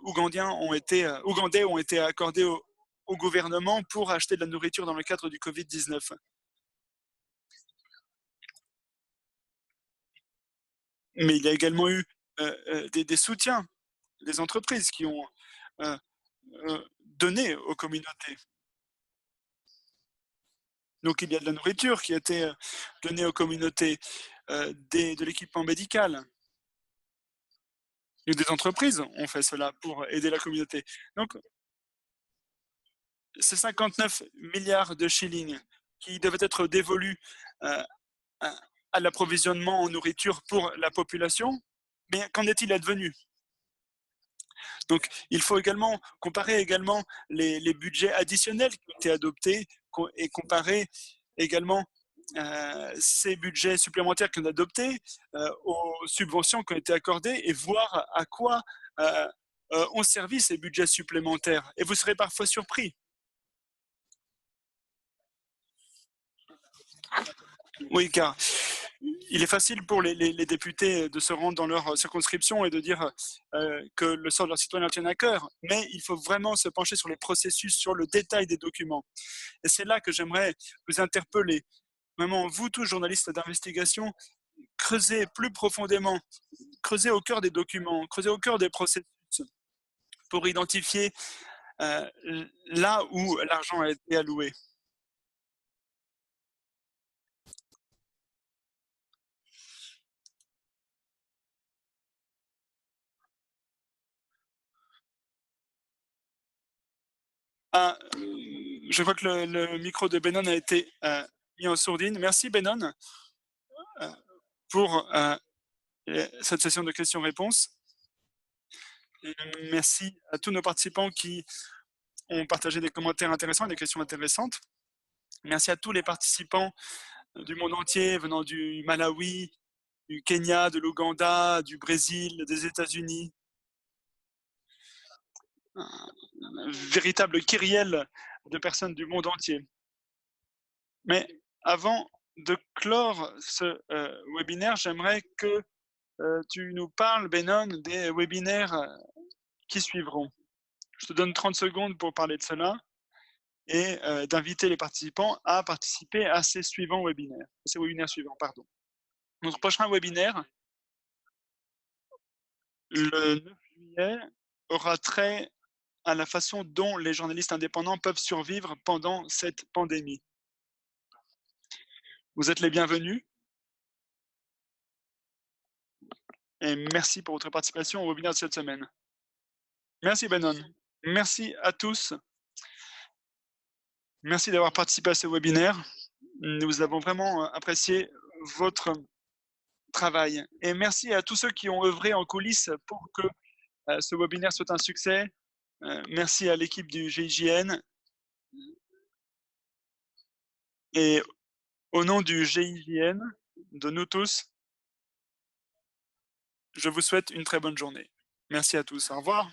ougandais ont été accordés au gouvernement pour acheter de la nourriture dans le cadre du Covid-19. Mais il y a également eu des soutiens des entreprises qui ont donné aux communautés. Donc il y a de la nourriture qui a été donnée aux communautés, de l'équipement médical. Et des entreprises ont fait cela pour aider la communauté. Donc ces 59 milliards de shillings qui devaient être dévolus à, à l'approvisionnement en nourriture pour la population, mais qu'en est-il advenu? Donc, il faut également comparer également les budgets additionnels qui ont été adoptés et comparer également ces budgets supplémentaires qu'on a adoptés aux subventions qui ont été accordées et voir à quoi ont servi ces budgets supplémentaires. Et vous serez parfois surpris. Oui, car il est facile pour les députés de se rendre dans leur circonscription et de dire que le sort de leurs citoyens leur tient à cœur, mais il faut vraiment se pencher sur les processus, sur le détail des documents. Et c'est là que j'aimerais vous interpeller. Vraiment, vous tous, journalistes d'investigation, creusez plus profondément, creusez au cœur des documents, creusez au cœur des processus pour identifier là où l'argent a été alloué. Ah, je vois que le micro de Benon a été mis en sourdine. Merci Benon pour cette session de questions-réponses. Merci à tous nos participants qui ont partagé des commentaires intéressants et des questions intéressantes. Merci à tous les participants du monde entier, venant du Malawi, du Kenya, de l'Ouganda, du Brésil, des États-Unis. Un véritable kyrielle de personnes du monde entier. Mais avant de clore ce webinaire, j'aimerais que tu nous parles, Benon, des webinaires qui suivront. Je te donne 30 secondes pour parler de cela et d'inviter les participants à participer à ces webinaires suivants. Pardon. Notre prochain webinaire, le 9 juillet, aura trait à la façon dont les journalistes indépendants peuvent survivre pendant cette pandémie. Vous êtes les bienvenus et merci pour votre participation au webinaire de cette semaine. Merci Benon. Merci à tous. Merci d'avoir participé à ce webinaire. Nous avons vraiment apprécié votre travail. Et merci à tous ceux qui ont œuvré en coulisses pour que ce webinaire soit un succès. Merci à l'équipe du GIGN. Et au nom du GIGN, de nous tous, je vous souhaite une très bonne journée. Merci à tous. Au revoir.